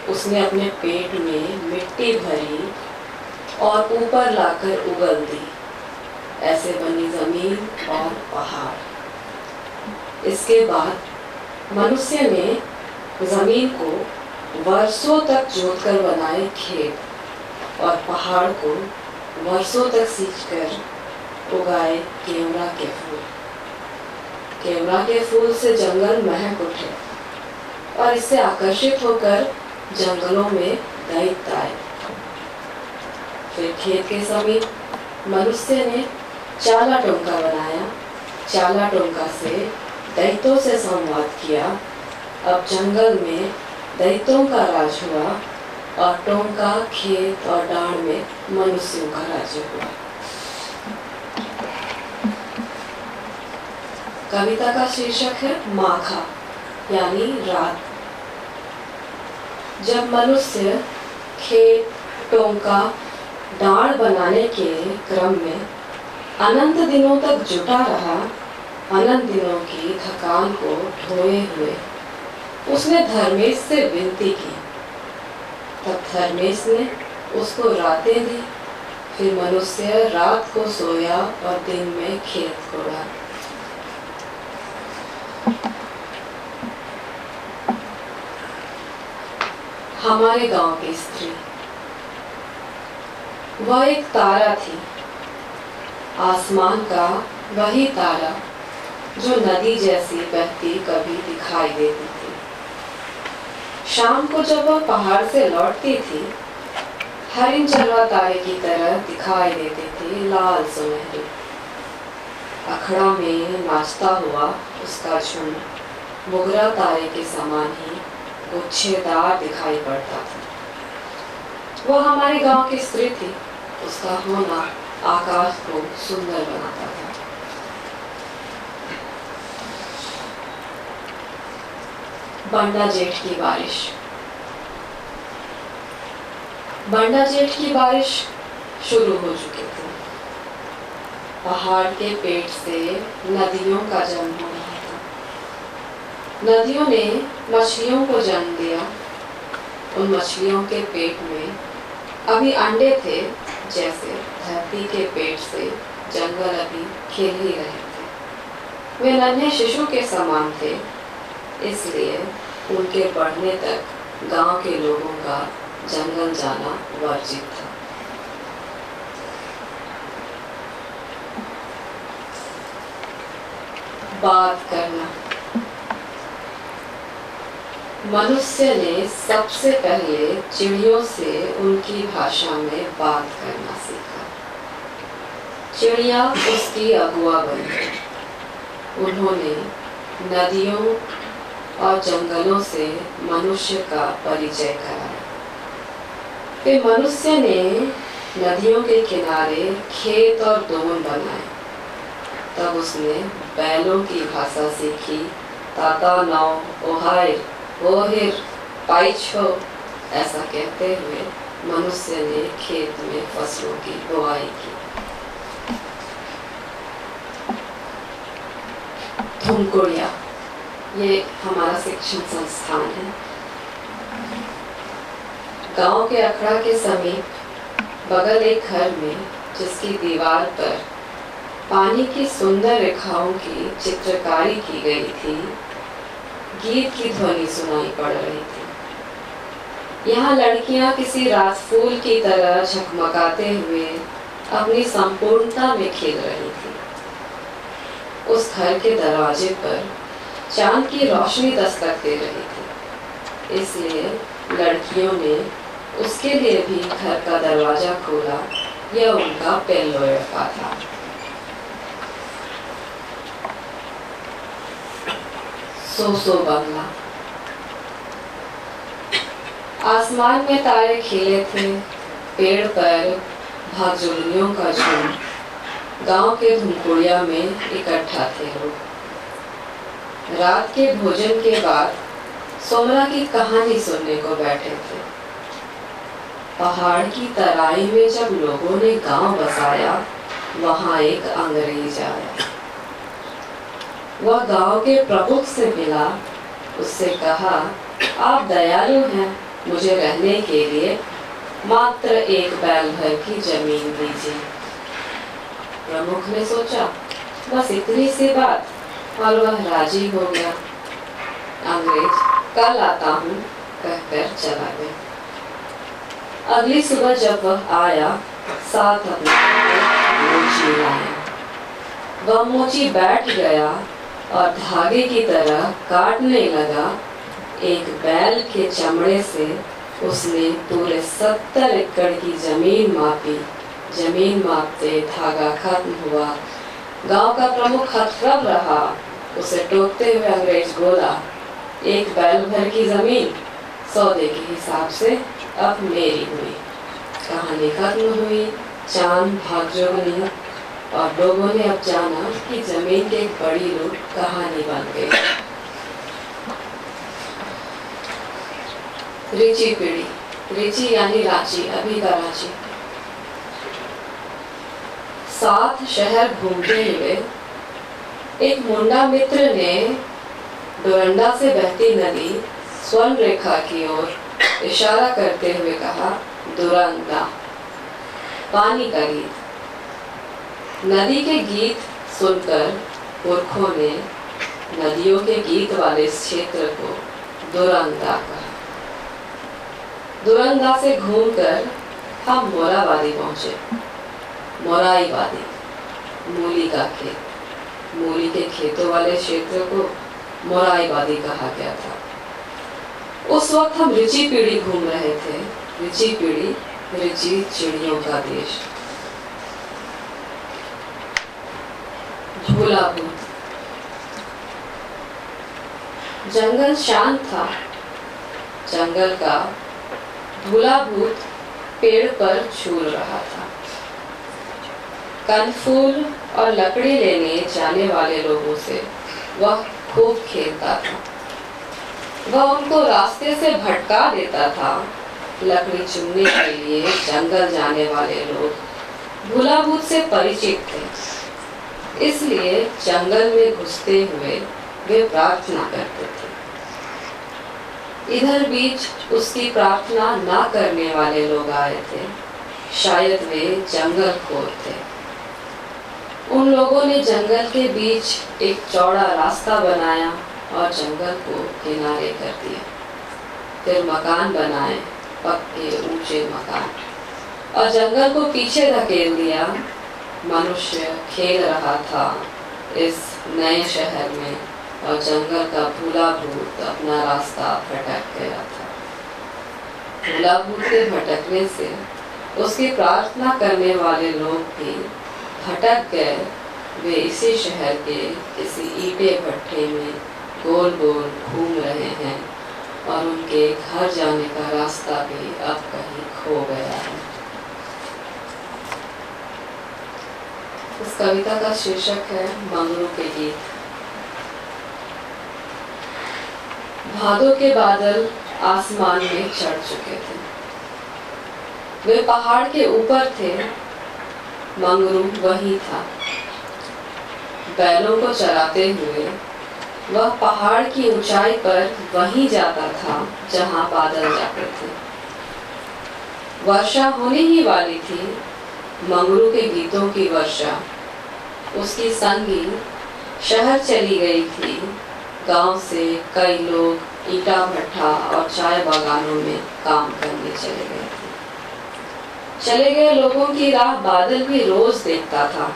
उसने अपने पेट में मिट्टी भरी और ऊपर लाकर उगल दी। ऐसे बनी जमीन और पहाड़। इसके बाद मनुष्य ने जमीन को वर्षों तक जोतकर बनाए खेत और पहाड़ को वर्षों तक सींचकर उगाए केवड़ा के फूल। केवड़ा के फूल से जंगल महक उठे और इससे आकर्षित होकर जंगलों में दैत्य आए। फिर खेत के समीप मनुष्य ने चाला टोंका बनाया। चाला टोंका से दैत्यों से संवाद किया। अब जंगल में दैत्यों का राज हुआ और टोंका, खेत और डांड में मनुष्यों का राज्य हुआ। कविता का शीर्षक है माखा यानी रात। जब मनुष्य खेत, टोंका, डांड बनाने के क्रम में अनंत दिनों तक जुटा रहा, अनंत दिनों की थकान को ढोए हुए उसने धर्मेश से विनती की। तब धर्मेश ने उसको रातें दी। फिर मनुष्य रात को सोया और दिन में खेत कोड़ा। हमारे गांव की स्त्री। वह एक तारा थी, आसमान का वही तारा जो नदी जैसी बहती कभी दिखाई देती थी। शाम को जब वह पहाड़ से लौटती थी, हरिन चरवा तारे की तरह दिखाई देते थे, लाल सुनहरे। अखड़ा में नाचता हुआ उसका झुंड मोगरा तारे के समान ही गुच्छेदार दिखाई पड़ता था। वो हमारे गांव की स्त्री थी। उसका होना आकाश को सुंदर बनाता था। बंडा जेठ की बारिश। बंडा जेठ की बारिश शुरू हो चुकी थी। पहाड़ के पेट से नदियों का जन्म हो रहा था। नदियों ने मछलियों को जन्म दिया। उन मछलियों के पेट में अभी अंडे थे, जैसे धरती के पेट से जंगल अभी खेल ही रहे थे। वे नन्हे शिशु के समान थे, इसलिए उनके बढ़ने तक गांव के लोगों का जंगल जाना वर्जित था। बात करना। मनुष्य ने सबसे पहले चिड़ियों से उनकी भाषा में बात करना सीखा। चिड़िया उसकी अगुआ बनी। उन्होंने नदियों और जंगलों से मनुष्य का परिचय कराया। फिर मनुष्य ने नदियों के किनारे खेत और दोन बनाए। तब उसने बैलों की भाषा सीखी। ताता नाव ओहार ओहिर पाइछो ऐसा कहते हुए मनुष्य ने खेत में फसलों की बुआई की। धुमकुड़िया, ये हमारा शिक्षण संस्थान है। गांव के अखड़ा के समीप बगल एक घर में, जिसकी दीवार पर पानी की सुंदर रेखाओं की चित्रकारी की गई थी, गीत की ध्वनि सुनाई पड़ रही थी। यहाँ लड़कियां किसी रात फूल की तरह झकमगाते हुए अपनी संपूर्णता में खिल रही थी। उस घर के दरवाजे पर चांद की रोशनी दस्तक दे रही थी, इसलिए लड़कियों ने उसके लिए भी घर का दरवाजा खोला। यह उनका पहला रखा था। सो बंगला। आसमान में तारे खिले थे। पेड़ पर भागजुगनियों का झुंड गांव के धुमकुड़िया में इकट्ठा थे लोग। रात के भोजन के बाद सोमरा की कहानी सुनने को बैठे थे। पहाड़ की तराई में जब लोगों ने गांव बसाया, वहां एक अंग्रेज आया। वह गांव के प्रमुख से मिला। उससे कहा, आप दयालु हैं, मुझे रहने के लिए मात्र एक बैल भर की जमीन दीजिए। प्रमुख ने सोचा, बस इतनी सी बात, और वह राजी हो गया। अंग्रेज कल आता हूँ कहकर चला गया। अगली सुबह जब वह आया, साथ अपना मोची लाया। वह मोची बैठ गया और धागे की तरह काटने लगा। एक बैल के चमड़े से उसने पूरे 70 एकड़ की जमीन मापी। जमीन मापते धागा खत्म हुआ। गांव का प्रमुख हतप्रभ रहा। उसे टोकते हुए अंग्रेज बोला, एक बैल भर की जमीन सौदे के हिसाब से अब मेरी हुई। कहानी खत्म हुई। चांद भागजुगनी और लोगों ने अब जाना कि जमीन की एक बड़ी लूट कहानी बन गई। रिची पीढ़ी। रिची यानी रांची, अभी का रांची। 7 शहर घूमते हुए एक मुंडा मित्र ने डोरंडा से बहती नदी स्वर्ण रेखा की ओर इशारा करते हुए कहा, दुरंदा। पानी का गीत। नदी के गीत सुनकर पुरखों ने नदियों के गीत वाले इस क्षेत्र को दुरंदा कहा। दुरंदा से घूमकर हम मोराबादी पहुंचे। मोराई वादी, मूली का खेत। मूली के खेतों वाले क्षेत्र को मोराई वादी कहा गया था। उस वक्त हम रिची पीढ़ी घूम रहे थे। रिची पीढ़ी, रिची चिड़ियों का देश। झूला भूत। जंगल शांत था। जंगल का झूला भूत पेड़ पर झूल रहा था। कंद फूल और लकड़ी लेने जाने वाले लोगों से वह खूब खेलता था। वह उनको रास्ते से भटका देता था। लकड़ी चुनने के लिए जंगल जाने वाले लोग भूला भूत से परिचित थे, इसलिए जंगल में घुसते हुए वे प्रार्थना करते थे। इधर बीच उसकी प्रार्थना ना करने वाले लोग आए थे। शायद वे जंगल खोर थे। उन लोगों ने जंगल के बीच एक चौड़ा रास्ता बनाया और जंगल को किनारे कर दिया। फिर मकान बनाए, पक्के ऊंचे मकान, और जंगल को पीछे धकेल दिया। मनुष्य खेल रहा था इस नए शहर में और जंगल का भूला भूत अपना रास्ता भटक गया था। भूला भूत के भटकने से उसकी प्रार्थना करने वाले लोग भी भटक गए। वे इसी शहर के किसी ईंटे भट्ठे में गोल गोल घूम रहे हैं और उनके घर जाने का रास्ता भी अब कहीं खो गया है। इस कविता का शीर्षक है मंगरू के गीत। भादों के बादल आसमान में चढ़ चुके थे। वे पहाड़ के ऊपर थे। मंगरू वही था। बैलों को चराते हुए वह पहाड़ की ऊंचाई पर वहीं जाता था जहां बादल जाते थे। वर्षा होने ही वाली थी। मंगरू के गीतों की वर्षा। उसकी संगी शहर चली गई थी। गांव से कई लोग ईंटा भट्ठा और चाय बागानों में काम करने चले गए थे। चले गए लोगों की राह बादल भी रोज देखता था।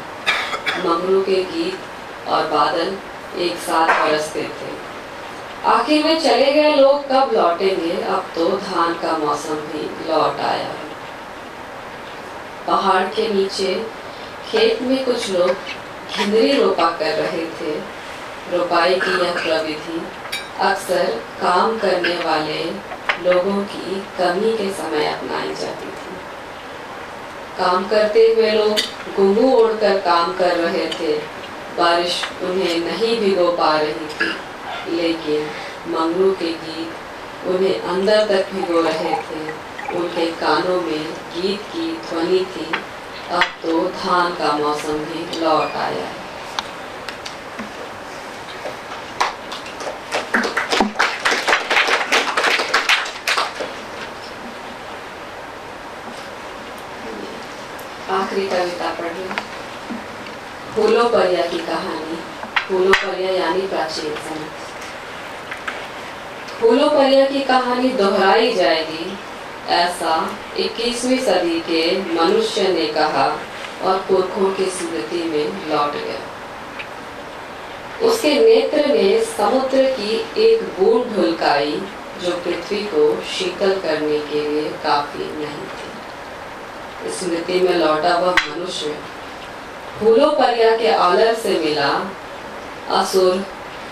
मंगरू के गीत और बादल एक साथ बरसते थे। आखिर में चले गए लोग कब लौटेंगे? अब तो धान का मौसम भी लौट आया है। पहाड़ के नीचे खेत में कुछ लोग घिंगरी रोपा कर रहे थे। रोपाई की यह प्रविधि अक्सर काम करने वाले लोगों की कमी के समय अपनाई जाती थी। काम करते हुए लोग घुंघू ओढ़कर काम कर रहे थे। बारिश उन्हें नहीं भिगो पा रही थी, लेकिन मंगरू के गीत उन्हें अंदर तक भिगो रहे थे। उनके कानों में गीत की ध्वनि थी। अब तो धान का मौसम भी लौट आया है। आखिरी कविता पढ़ रही। फूलों परिया की कहानी। फूलों परिया यानी प्राचीन समय। फूलों परिया की कहानी दोहराई जाएगी, ऐसा 21वीं सदी के मनुष्य ने कहा और पुरखों की स्मृति में लौट गया। उसके नेत्र ने समुद्र की एक बूंद ढुलकाई जो पृथ्वी को शीतल करने के लिए काफी नहीं थी। स्मृति में लौटा वह मनुष्य फूलों परिया के आलर से मिला। असुर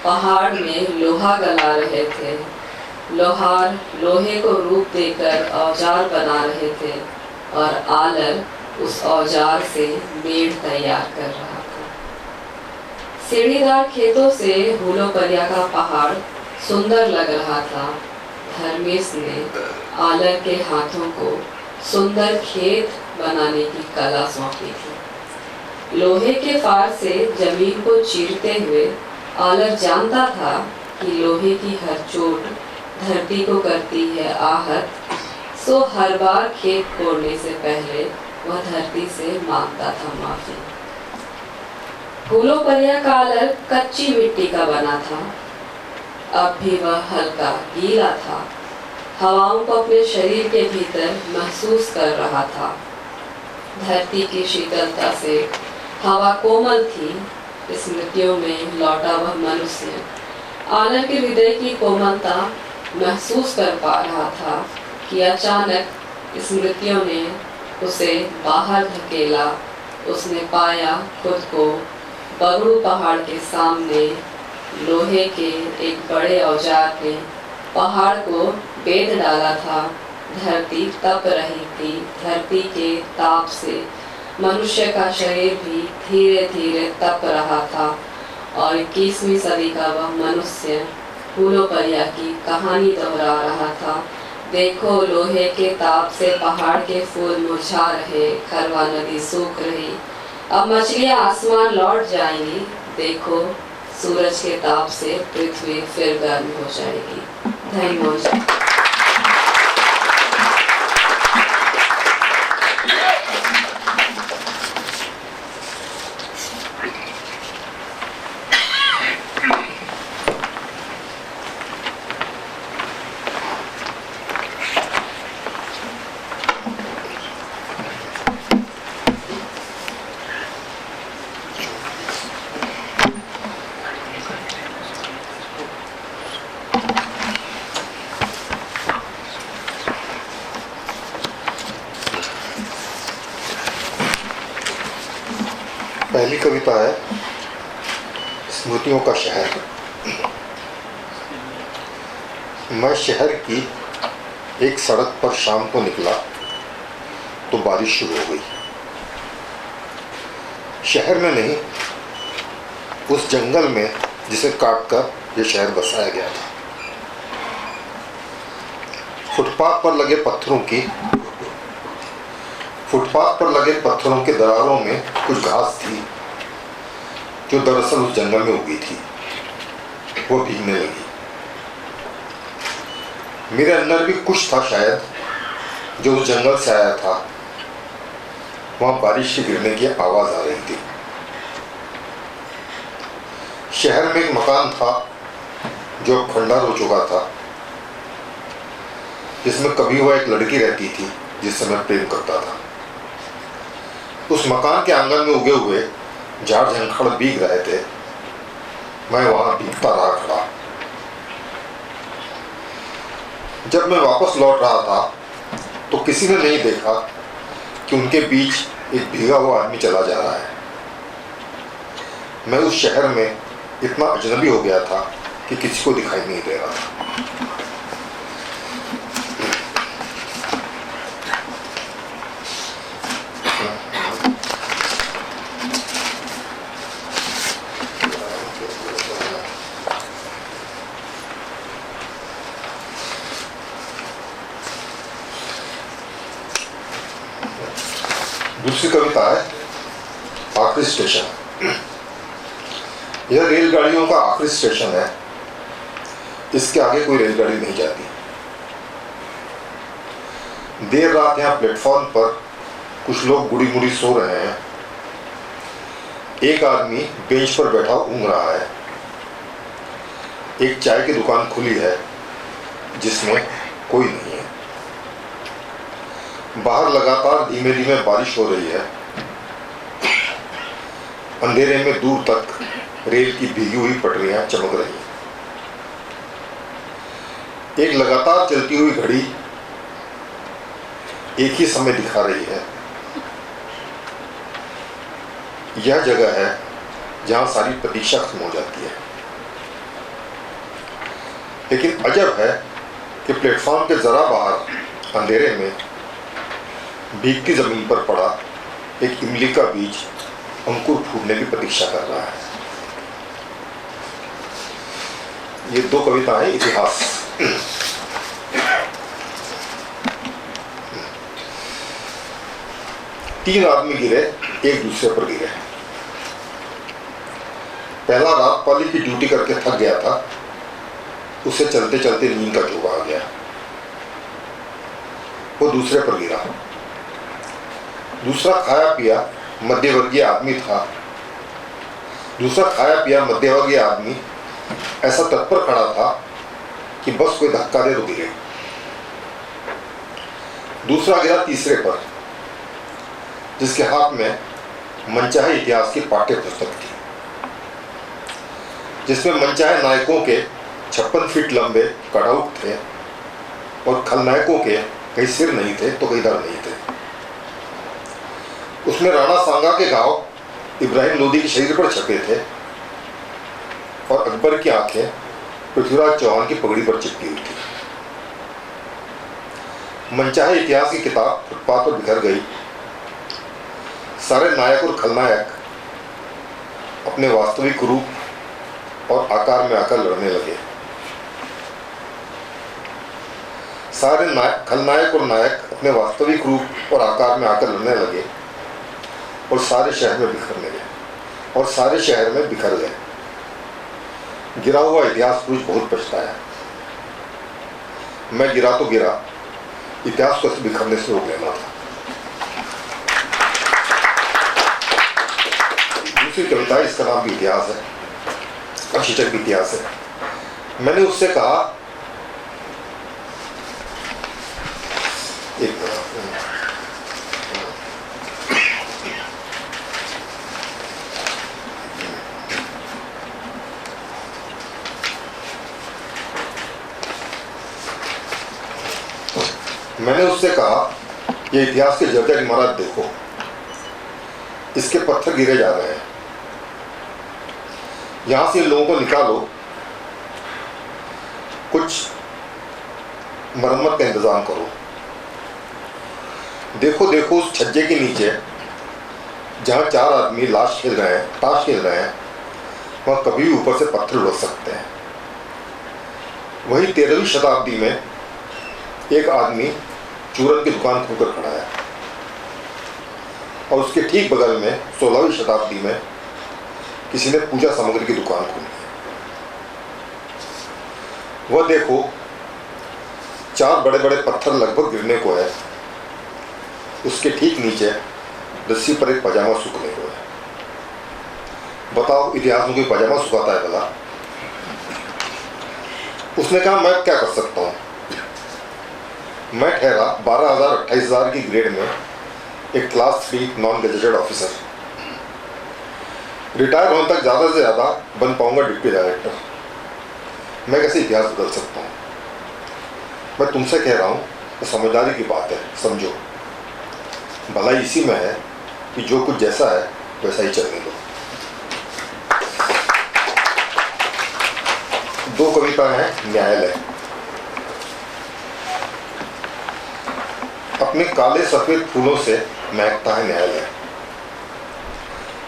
पहाड़ में लोहा गला रहे थे। लोहार लोहे को रूप देकर औजार बना रहे थे और आलर उस औजार से मेढ़ तैयार कर रहा था। सीढ़ीदार खेतों से फूलों परिया का पहाड़ सुंदर लग रहा था। धर्मेश ने आलर के हाथों को सुंदर खेत बनाने की कला सौंपी थी। लोहे के फार से जमीन को चीरते हुए आलर जानता था कि लोहे की हर चोट धरती को करती है आहत, सो हर बार खेत कोड़ने से पहले वह धरती से मांगता था माफी। फूलों परिया का आलर कच्ची मिट्टी का बना था। अब भी वह हल्का गीला था। हवाओं को अपने शरीर के भीतर महसूस कर रहा था। धरती की शीतलता से हवा कोमल थी। स्मृतियों में लौटा वह मनुष्य आलर के हृदय की कोमलता महसूस कर पा रहा था कि अचानक स्मृतियों ने उसे बाहर धकेला। उसने पाया खुद को बगड़ू पहाड़ के सामने। लोहे के एक बड़े औजार ने पहाड़ को बेध डाला था। धरती तप रही थी। धरती के ताप से मनुष्य का शरीर भी धीरे धीरे तप रहा था और 21वीं सदी का वह मनुष्य फूलों परिया की कहानी दोहरा रहा था। देखो लोहे के ताप से पहाड़ के फूल मुरझा रहे, खरवा नदी सूख रही, अब मछलियां आसमान लौट जाएंगी। देखो सूरज के ताप से पृथ्वी फिर गर्म हो जाएगी। धन्यवाद। पहली कविता है स्मृतियों का शहर। मैं शहर की एक सड़क पर शाम को निकला तो बारिश शुरू हो गई। शहर में नहीं, उस जंगल में जिसे काटकर यह शहर बसाया गया था। फुटपाथ पर लगे पत्थरों के दरारों में कुछ घास थी जो दरअसल उस जंगल में उगी थी। वो भीगने लगी। मेरे अंदर भी कुछ था शायद जो उस जंगल से आया था। वहां बारिश के गिरने की आवाज आ रही थी। शहर में एक मकान था जो खंडहर हो चुका था, जिसमें कभी वह एक लड़की रहती थी जिससे मैं प्रेम करता था। उस मकान के आंगन में उगे हुए झाड़ झंखाड़ भीग रहे थे। मैं वहां भीगता रहा खड़ा। जब मैं वापस लौट रहा था तो किसी ने नहीं देखा कि उनके बीच एक भीगा हुआ आदमी चला जा रहा है। मैं उस शहर में इतना अजनबी हो गया था कि किसी को दिखाई नहीं दे रहा था। दूसरी कविता है आखिरी स्टेशन। यह रेलगाड़ियों का आखिरी स्टेशन है। इसके आगे कोई रेलगाड़ी नहीं जाती। देर रात यहाँ प्लेटफॉर्म पर कुछ लोग गुड़ी मुड़ी सो रहे हैं। एक आदमी बेंच पर बैठा ऊँघ रहा है। एक चाय की दुकान खुली है जिसमें कोई नहीं है। बाहर लगातार धीमे धीमे बारिश हो रही है। अंधेरे में दूर तक रेल की भीगी हुई पटरियां चमक रही हैं। एक लगातार चलती हुई घड़ी एक ही समय दिखा रही है। यह जगह है जहां सारी प्रतीक्षा खत्म हो जाती है। लेकिन अजब है कि प्लेटफॉर्म के जरा बाहर अंधेरे में भीगती जमीन पर पड़ा एक इमली का बीज अंकुर फूटने की प्रतीक्षा कर रहा है। ये दो कविताएं इतिहास। तीन आदमी गिरे, एक दूसरे पर गिरे। पहला रात पाली की ड्यूटी करके थक गया था। उसे चलते चलते नींद का झोंका आ गया। वो दूसरे पर गिरा। दूसरा खाया पिया मध्यवर्गीय आदमी ऐसा तत्पर खड़ा था कि बस कोई धक्का दे तो गिरे। दूसरा गिरा तीसरे पर, जिसके हाथ में मनचाहे इतिहास की पाठ्य पुस्तक थी, जिसमें मनचाहे नायकों के 56 फीट लंबे कटआउट थे और खलनायकों के कहीं सिर नहीं थे तो कहीं दर नहीं थे। उसमें राणा सांगा के घाव इब्राहिम लोदी के शरीर पर छपे थे और अकबर की आंखें पृथ्वीराज चौहान की पगड़ी पर चिपकी हुई थी। मनचाहे इतिहास की किताब फुटपाथ पर बिखर गई। सारे नायक और खलनायक अपने वास्तविक रूप और आकार में आकर लड़ने लगे। सारे खलनायक और नायक अपने वास्तविक रूप और आकार में आकर लड़ने लगे और सारे शहर में बिखरने गए और सारे शहर में बिखर गए। गिरा हुआ इतिहास पुरुष बहुत पछताया। मैं गिरा तो गिरा, इतिहास को बिखरने से रोक लेना था। दूसरी कविता, इसका नाम भी इतिहास है, अशीचक भी इतिहास है। मैंने उससे कहा, एक मैंने उससे कहा, ये इतिहास के जर्जर इमारत देखो, इसके पत्थर गिरे जा रहे हैं, यहां से इन लोगों को निकालो, कुछ मरम्मत का इंतजाम करो। देखो देखो उस छज्जे के नीचे जहां 4 आदमी ताश खेल रहे हैं, वहां कभी भी ऊपर से पत्थर उड़ सकते हैं। वही 13वीं शताब्दी में एक आदमी चूरन की दुकान खोलकर खड़ा है और उसके ठीक बगल में 16वीं शताब्दी में किसी ने पूजा सामग्री की दुकान खोली है। वह देखो 4 बड़े बड़े पत्थर लगभग गिरने को है, उसके ठीक नीचे रस्सी पर एक पजामा सूखने को है। बताओ, इतिहास में कोई पजामा सुखाता है भला? उसने कहा, मैं क्या कर सकता हूं? मैं ठहरा 12,000-28,000 की ग्रेड में एक class 3 non gazetted officer. Retire होने तक ज़्यादा से ज़्यादा बन पाऊंगा डिप्टी डायरेक्टर। मैं कैसे इतिहास बदल सकता हूँ? मैं तुमसे कह रहा हूँ, तो समझदारी की बात है, समझो। भलाई इसी में है कि जो कुछ जैसा है वैसा ही चलने दो। 2 कविता हैं, न्यायालय। अपने काले सफेद फूलों से महकता है न्यायालय,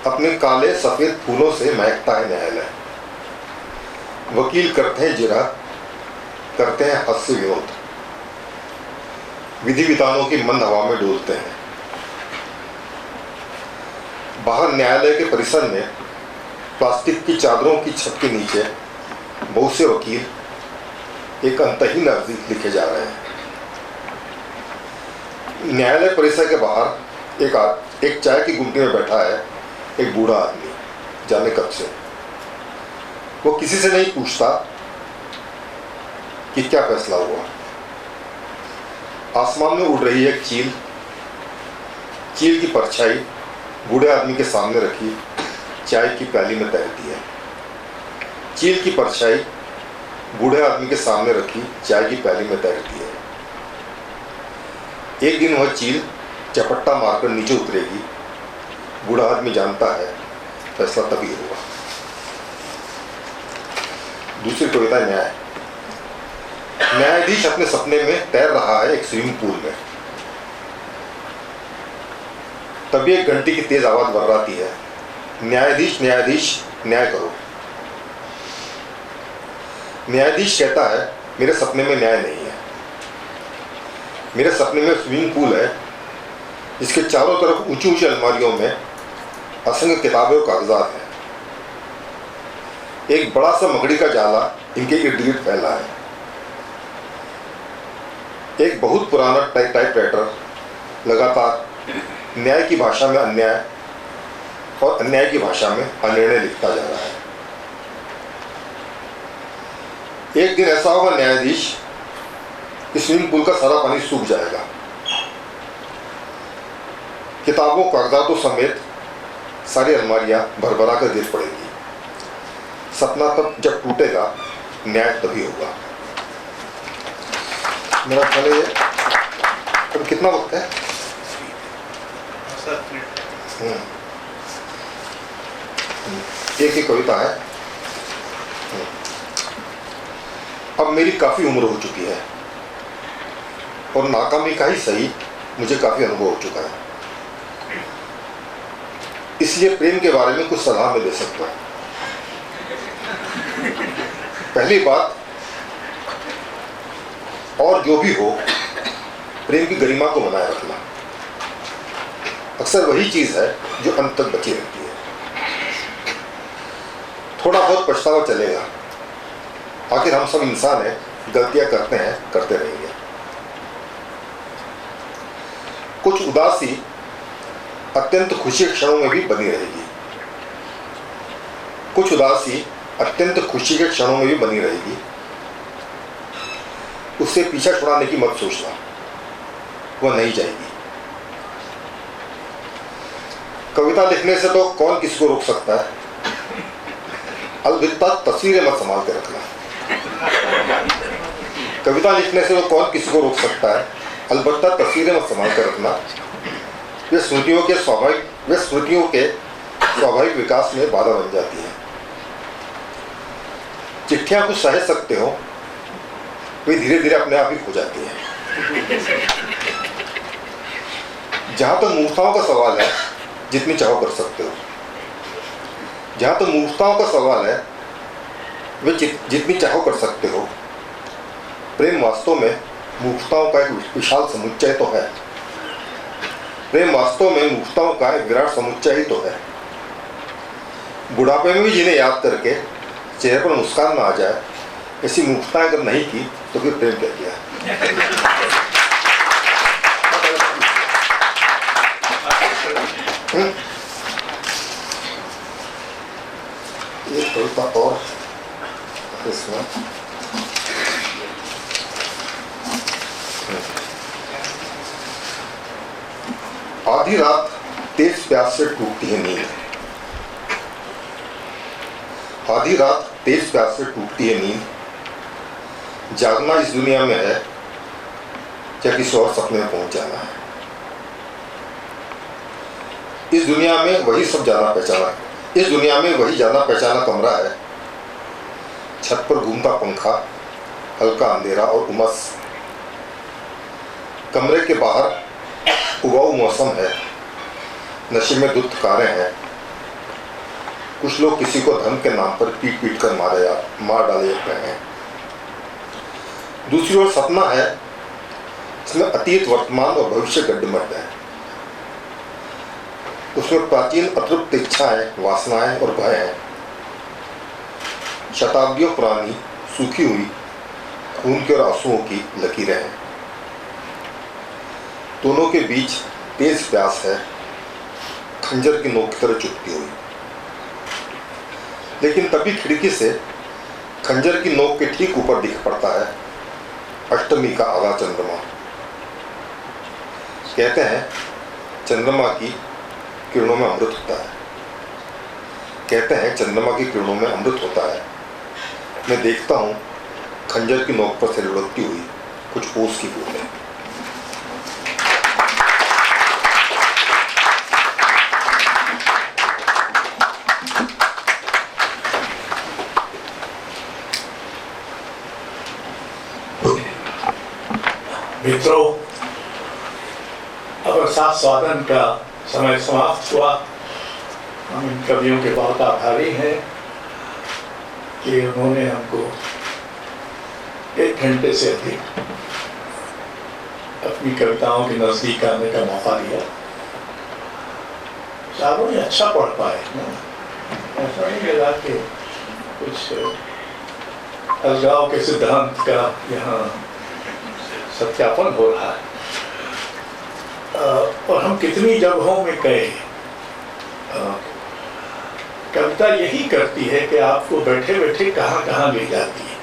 अपने काले सफेद फूलों से महकता है न्यायालय। वकील करते हैं जिरह, करते हैं हास्य विनोद, विधि विधानों की मंद हवा में डोलते हैं। बाहर न्यायालय के परिसर में प्लास्टिक की चादरों की छत के नीचे बहुत से वकील एक अंतहीन अर्जी लिखे जा रहे हैं। न्यायालय परिसर के बाहर एक चाय की गुमटी में बैठा है एक बूढ़ा आदमी, जाने कब से। वो किसी से नहीं पूछता कि क्या फैसला हुआ। आसमान में उड़ रही एक चील की परछाई बूढ़े आदमी के सामने रखी चाय की प्याली में तैरती है। चील की परछाई बूढ़े आदमी के सामने रखी चाय की प्याली में तैरती है। एक दिन वह चील चपट्टा मारकर नीचे उतरेगी। बूढ़ा आदमी जानता है फैसला तभी होगा। दूसरी कविता, न्याय। न्यायाधीश अपने सपने में तैर रहा है एक स्विमिंग पूल में। तभी एक घंटी की तेज आवाज बर्राती है, न्यायाधीश न्यायाधीश न्याय करो। न्यायाधीश कहता है, मेरे सपने में न्याय नहीं है। मेरे सपने में स्विमिंग पूल है जिसके चारों तरफ ऊंची ऊंची अलमारियों में असंख्य किताबें और कागजात हैं। एक बड़ा सा मकड़ी का जाला इनके इर्द गिर्द फैला है। एक बहुत पुराना टाइपराइटर लगातार न्याय की भाषा में अन्याय और अन्याय की भाषा में अनिर्णय लिखता जा रहा है। एक दिन ऐसा होगा न्यायाधीश, स्विमिंग पूल का सारा पानी सूख जाएगा, किताबों कागजातों समेत सारी अलमारियां भरभरा कर गिर पड़ेगी। सपना तब जब टूटेगा, न्याय तभी होगा। मेरा ख्याल है अब कितना वक्त है? 7 मिनट। एक ही कविता है। अब मेरी काफी उम्र हो चुकी है और नाकामी का ही सही मुझे काफ़ी अनुभव हो चुका है, इसलिए प्रेम के बारे में कुछ सलाह मैं दे सकता हूँ। पहली बात, और जो भी हो, प्रेम की गरिमा को बनाए रखना। अक्सर वही चीज़ है जो अंत तक बची रहती है। थोड़ा बहुत पछतावा चलेगा, आखिर हम सब इंसान हैं, गलतियां करते हैं, करते रहेंगे। कुछ उदासी अत्यंत खुशी के क्षणों में भी बनी रहेगी, कुछ उदासी अत्यंत खुशी के क्षणों में भी बनी रहेगी। उससे पीछा छुड़ाने की मत सोचना, वह नहीं जाएगी। कविता लिखने से तो कौन किसी को रोक सकता है, अलबत्ता तस्वीरें मत संभाल के रखना। कविता लिखने से तो कौन किसी को रोक सकता है, अलबत्ता तस्वीरें मत संभाल कर रखना। वे स्मृतियों के स्वाभाविक विकास में बाधा बन जाती हैं। चिट्ठियां कुछ सह सकते हो, वे धीरे धीरे अपने आप ही खो जाती हैं। जहां तक मूर्खताओं का सवाल है, जितनी चाहो कर सकते हो। जहां तक मूर्खताओं का सवाल है, वे जितनी चाहो कर सकते हो। प्रेम वास्तव में मूर्खताओं का एक विशाल समुच्चय तो है। प्रेम वास्तव में मूर्खताओं का एक विराट समुच्चय ही तो है। बुढ़ापे में भी जिन्हें याद करके चेहरे पर मुस्कान ना आ जाए, ऐसी मूर्खताएं अगर नहीं की तो फिर प्रेम क्या किया। एक कविता और इसमें आधी रात तेज प्यास से टूटती है नींद, आधी रात तेज प्यास से टूटती है नींद। जागना इस दुनिया में है या किसी और सपने में पहुंच जाना है। इस दुनिया में वही सब जाना पहचाना, इस दुनिया में वही जाना पहचाना कमरा है। छत पर घूमता पंखा, हल्का अंधेरा और उमस। कमरे के बाहर उबाऊ मौसम है, नशे में धुत कारें हैं। कुछ लोग किसी को धन के नाम पर पीट पीट कर मार डाले रहे हैं। दूसरी ओर सपना है, इसमें अतीत, वर्तमान और भविष्य गड्ढमड्ढ है। उसमें प्राचीन अतृप्त इच्छाएं, वासनाएं और भय हैं। शताब्दियों पुरानी सूखी हुई खून के और आंसुओं की लकीरें हैं। दोनों के बीच तेज प्यास है, खंजर की नोक की तरह चुभती हुई। लेकिन तभी खिड़की से खंजर की नोक के ठीक ऊपर दिख पड़ता है अष्टमी का आधा चंद्रमा। कहते हैं चंद्रमा की किरणों में अमृत होता है, कहते हैं चंद्रमा की किरणों में अमृत होता है। मैं देखता हूँ खंजर की नोक पर से लुढ़कती हुई कुछ ओस की बूंदें। मित्रों, अब स्वादन का समय समाप्त हुआ। हम इन कवियों के बहुत आभारी हैं कि उन्होंने हमको 1 घंटे से अधिक अपनी कविताओं के नजदीक आने का मौका दिया। चारों ही अच्छा पढ़ पाए, ऐसा नहीं लगा कि कुछ अलगाव के सिद्धांत का यहाँ सत्यापन हो रहा है। और हम कितनी जगहों में गए। कविता यही करती है कि आपको बैठे बैठे कहाँ कहाँ ले जाती है।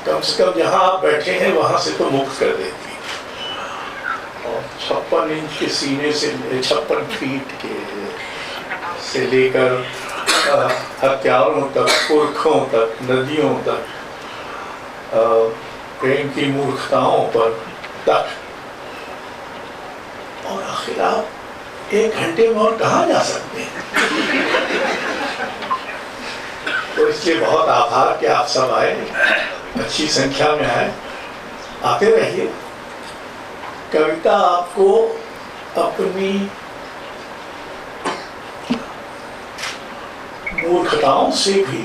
कम से कम जहाँ आप बैठे हैं वहाँ से तो मुक्त कर देती है। और 56 इंच के सीने से 56 फीट के से लेकर हथियारों तक, पुरखों तक, नदियों तक, प्रेम की मूर्खताओं पर तक। और आखिर आप 1 घंटे में और कहाँ जा सकते हैं। तो इसलिए बहुत आभार कि आप सब आए, अच्छी संख्या में आए। आते रहिए। कविता आपको अपनी मूर्खताओं से भी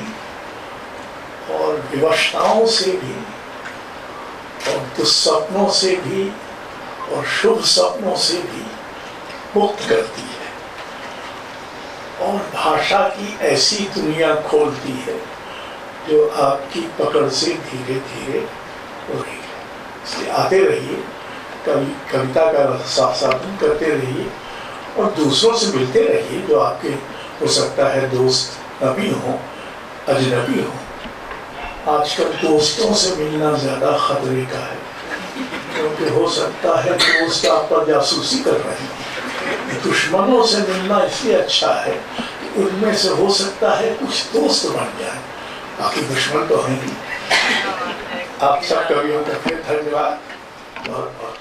और विवशताओं से भी और दुस्सपनों से भी और शुभ सपनों से भी मुक्त करती है और भाषा की ऐसी दुनिया खोलती है जो आपकी पकड़ से धीरे धीरे हो रही है। इसलिए आते रहिए, कविता का साधन करते रहिए और दूसरों से मिलते रहिए जो आपके हो सकता है दोस्त नबी हो, अजनबी हो। आजकल दोस्तों से मिलना ज़्यादा खतरे का है, क्योंकि हो सकता है दोस्त आप पर जासूसी कर रहे हैं। दुश्मनों से मिलना इसलिए अच्छा है कि उनमें से हो सकता है कुछ दोस्त बन जाए, बाकी दुश्मन तो है नहीं। आप सब कवियों का फिर धन्यवाद। बहुत बहुत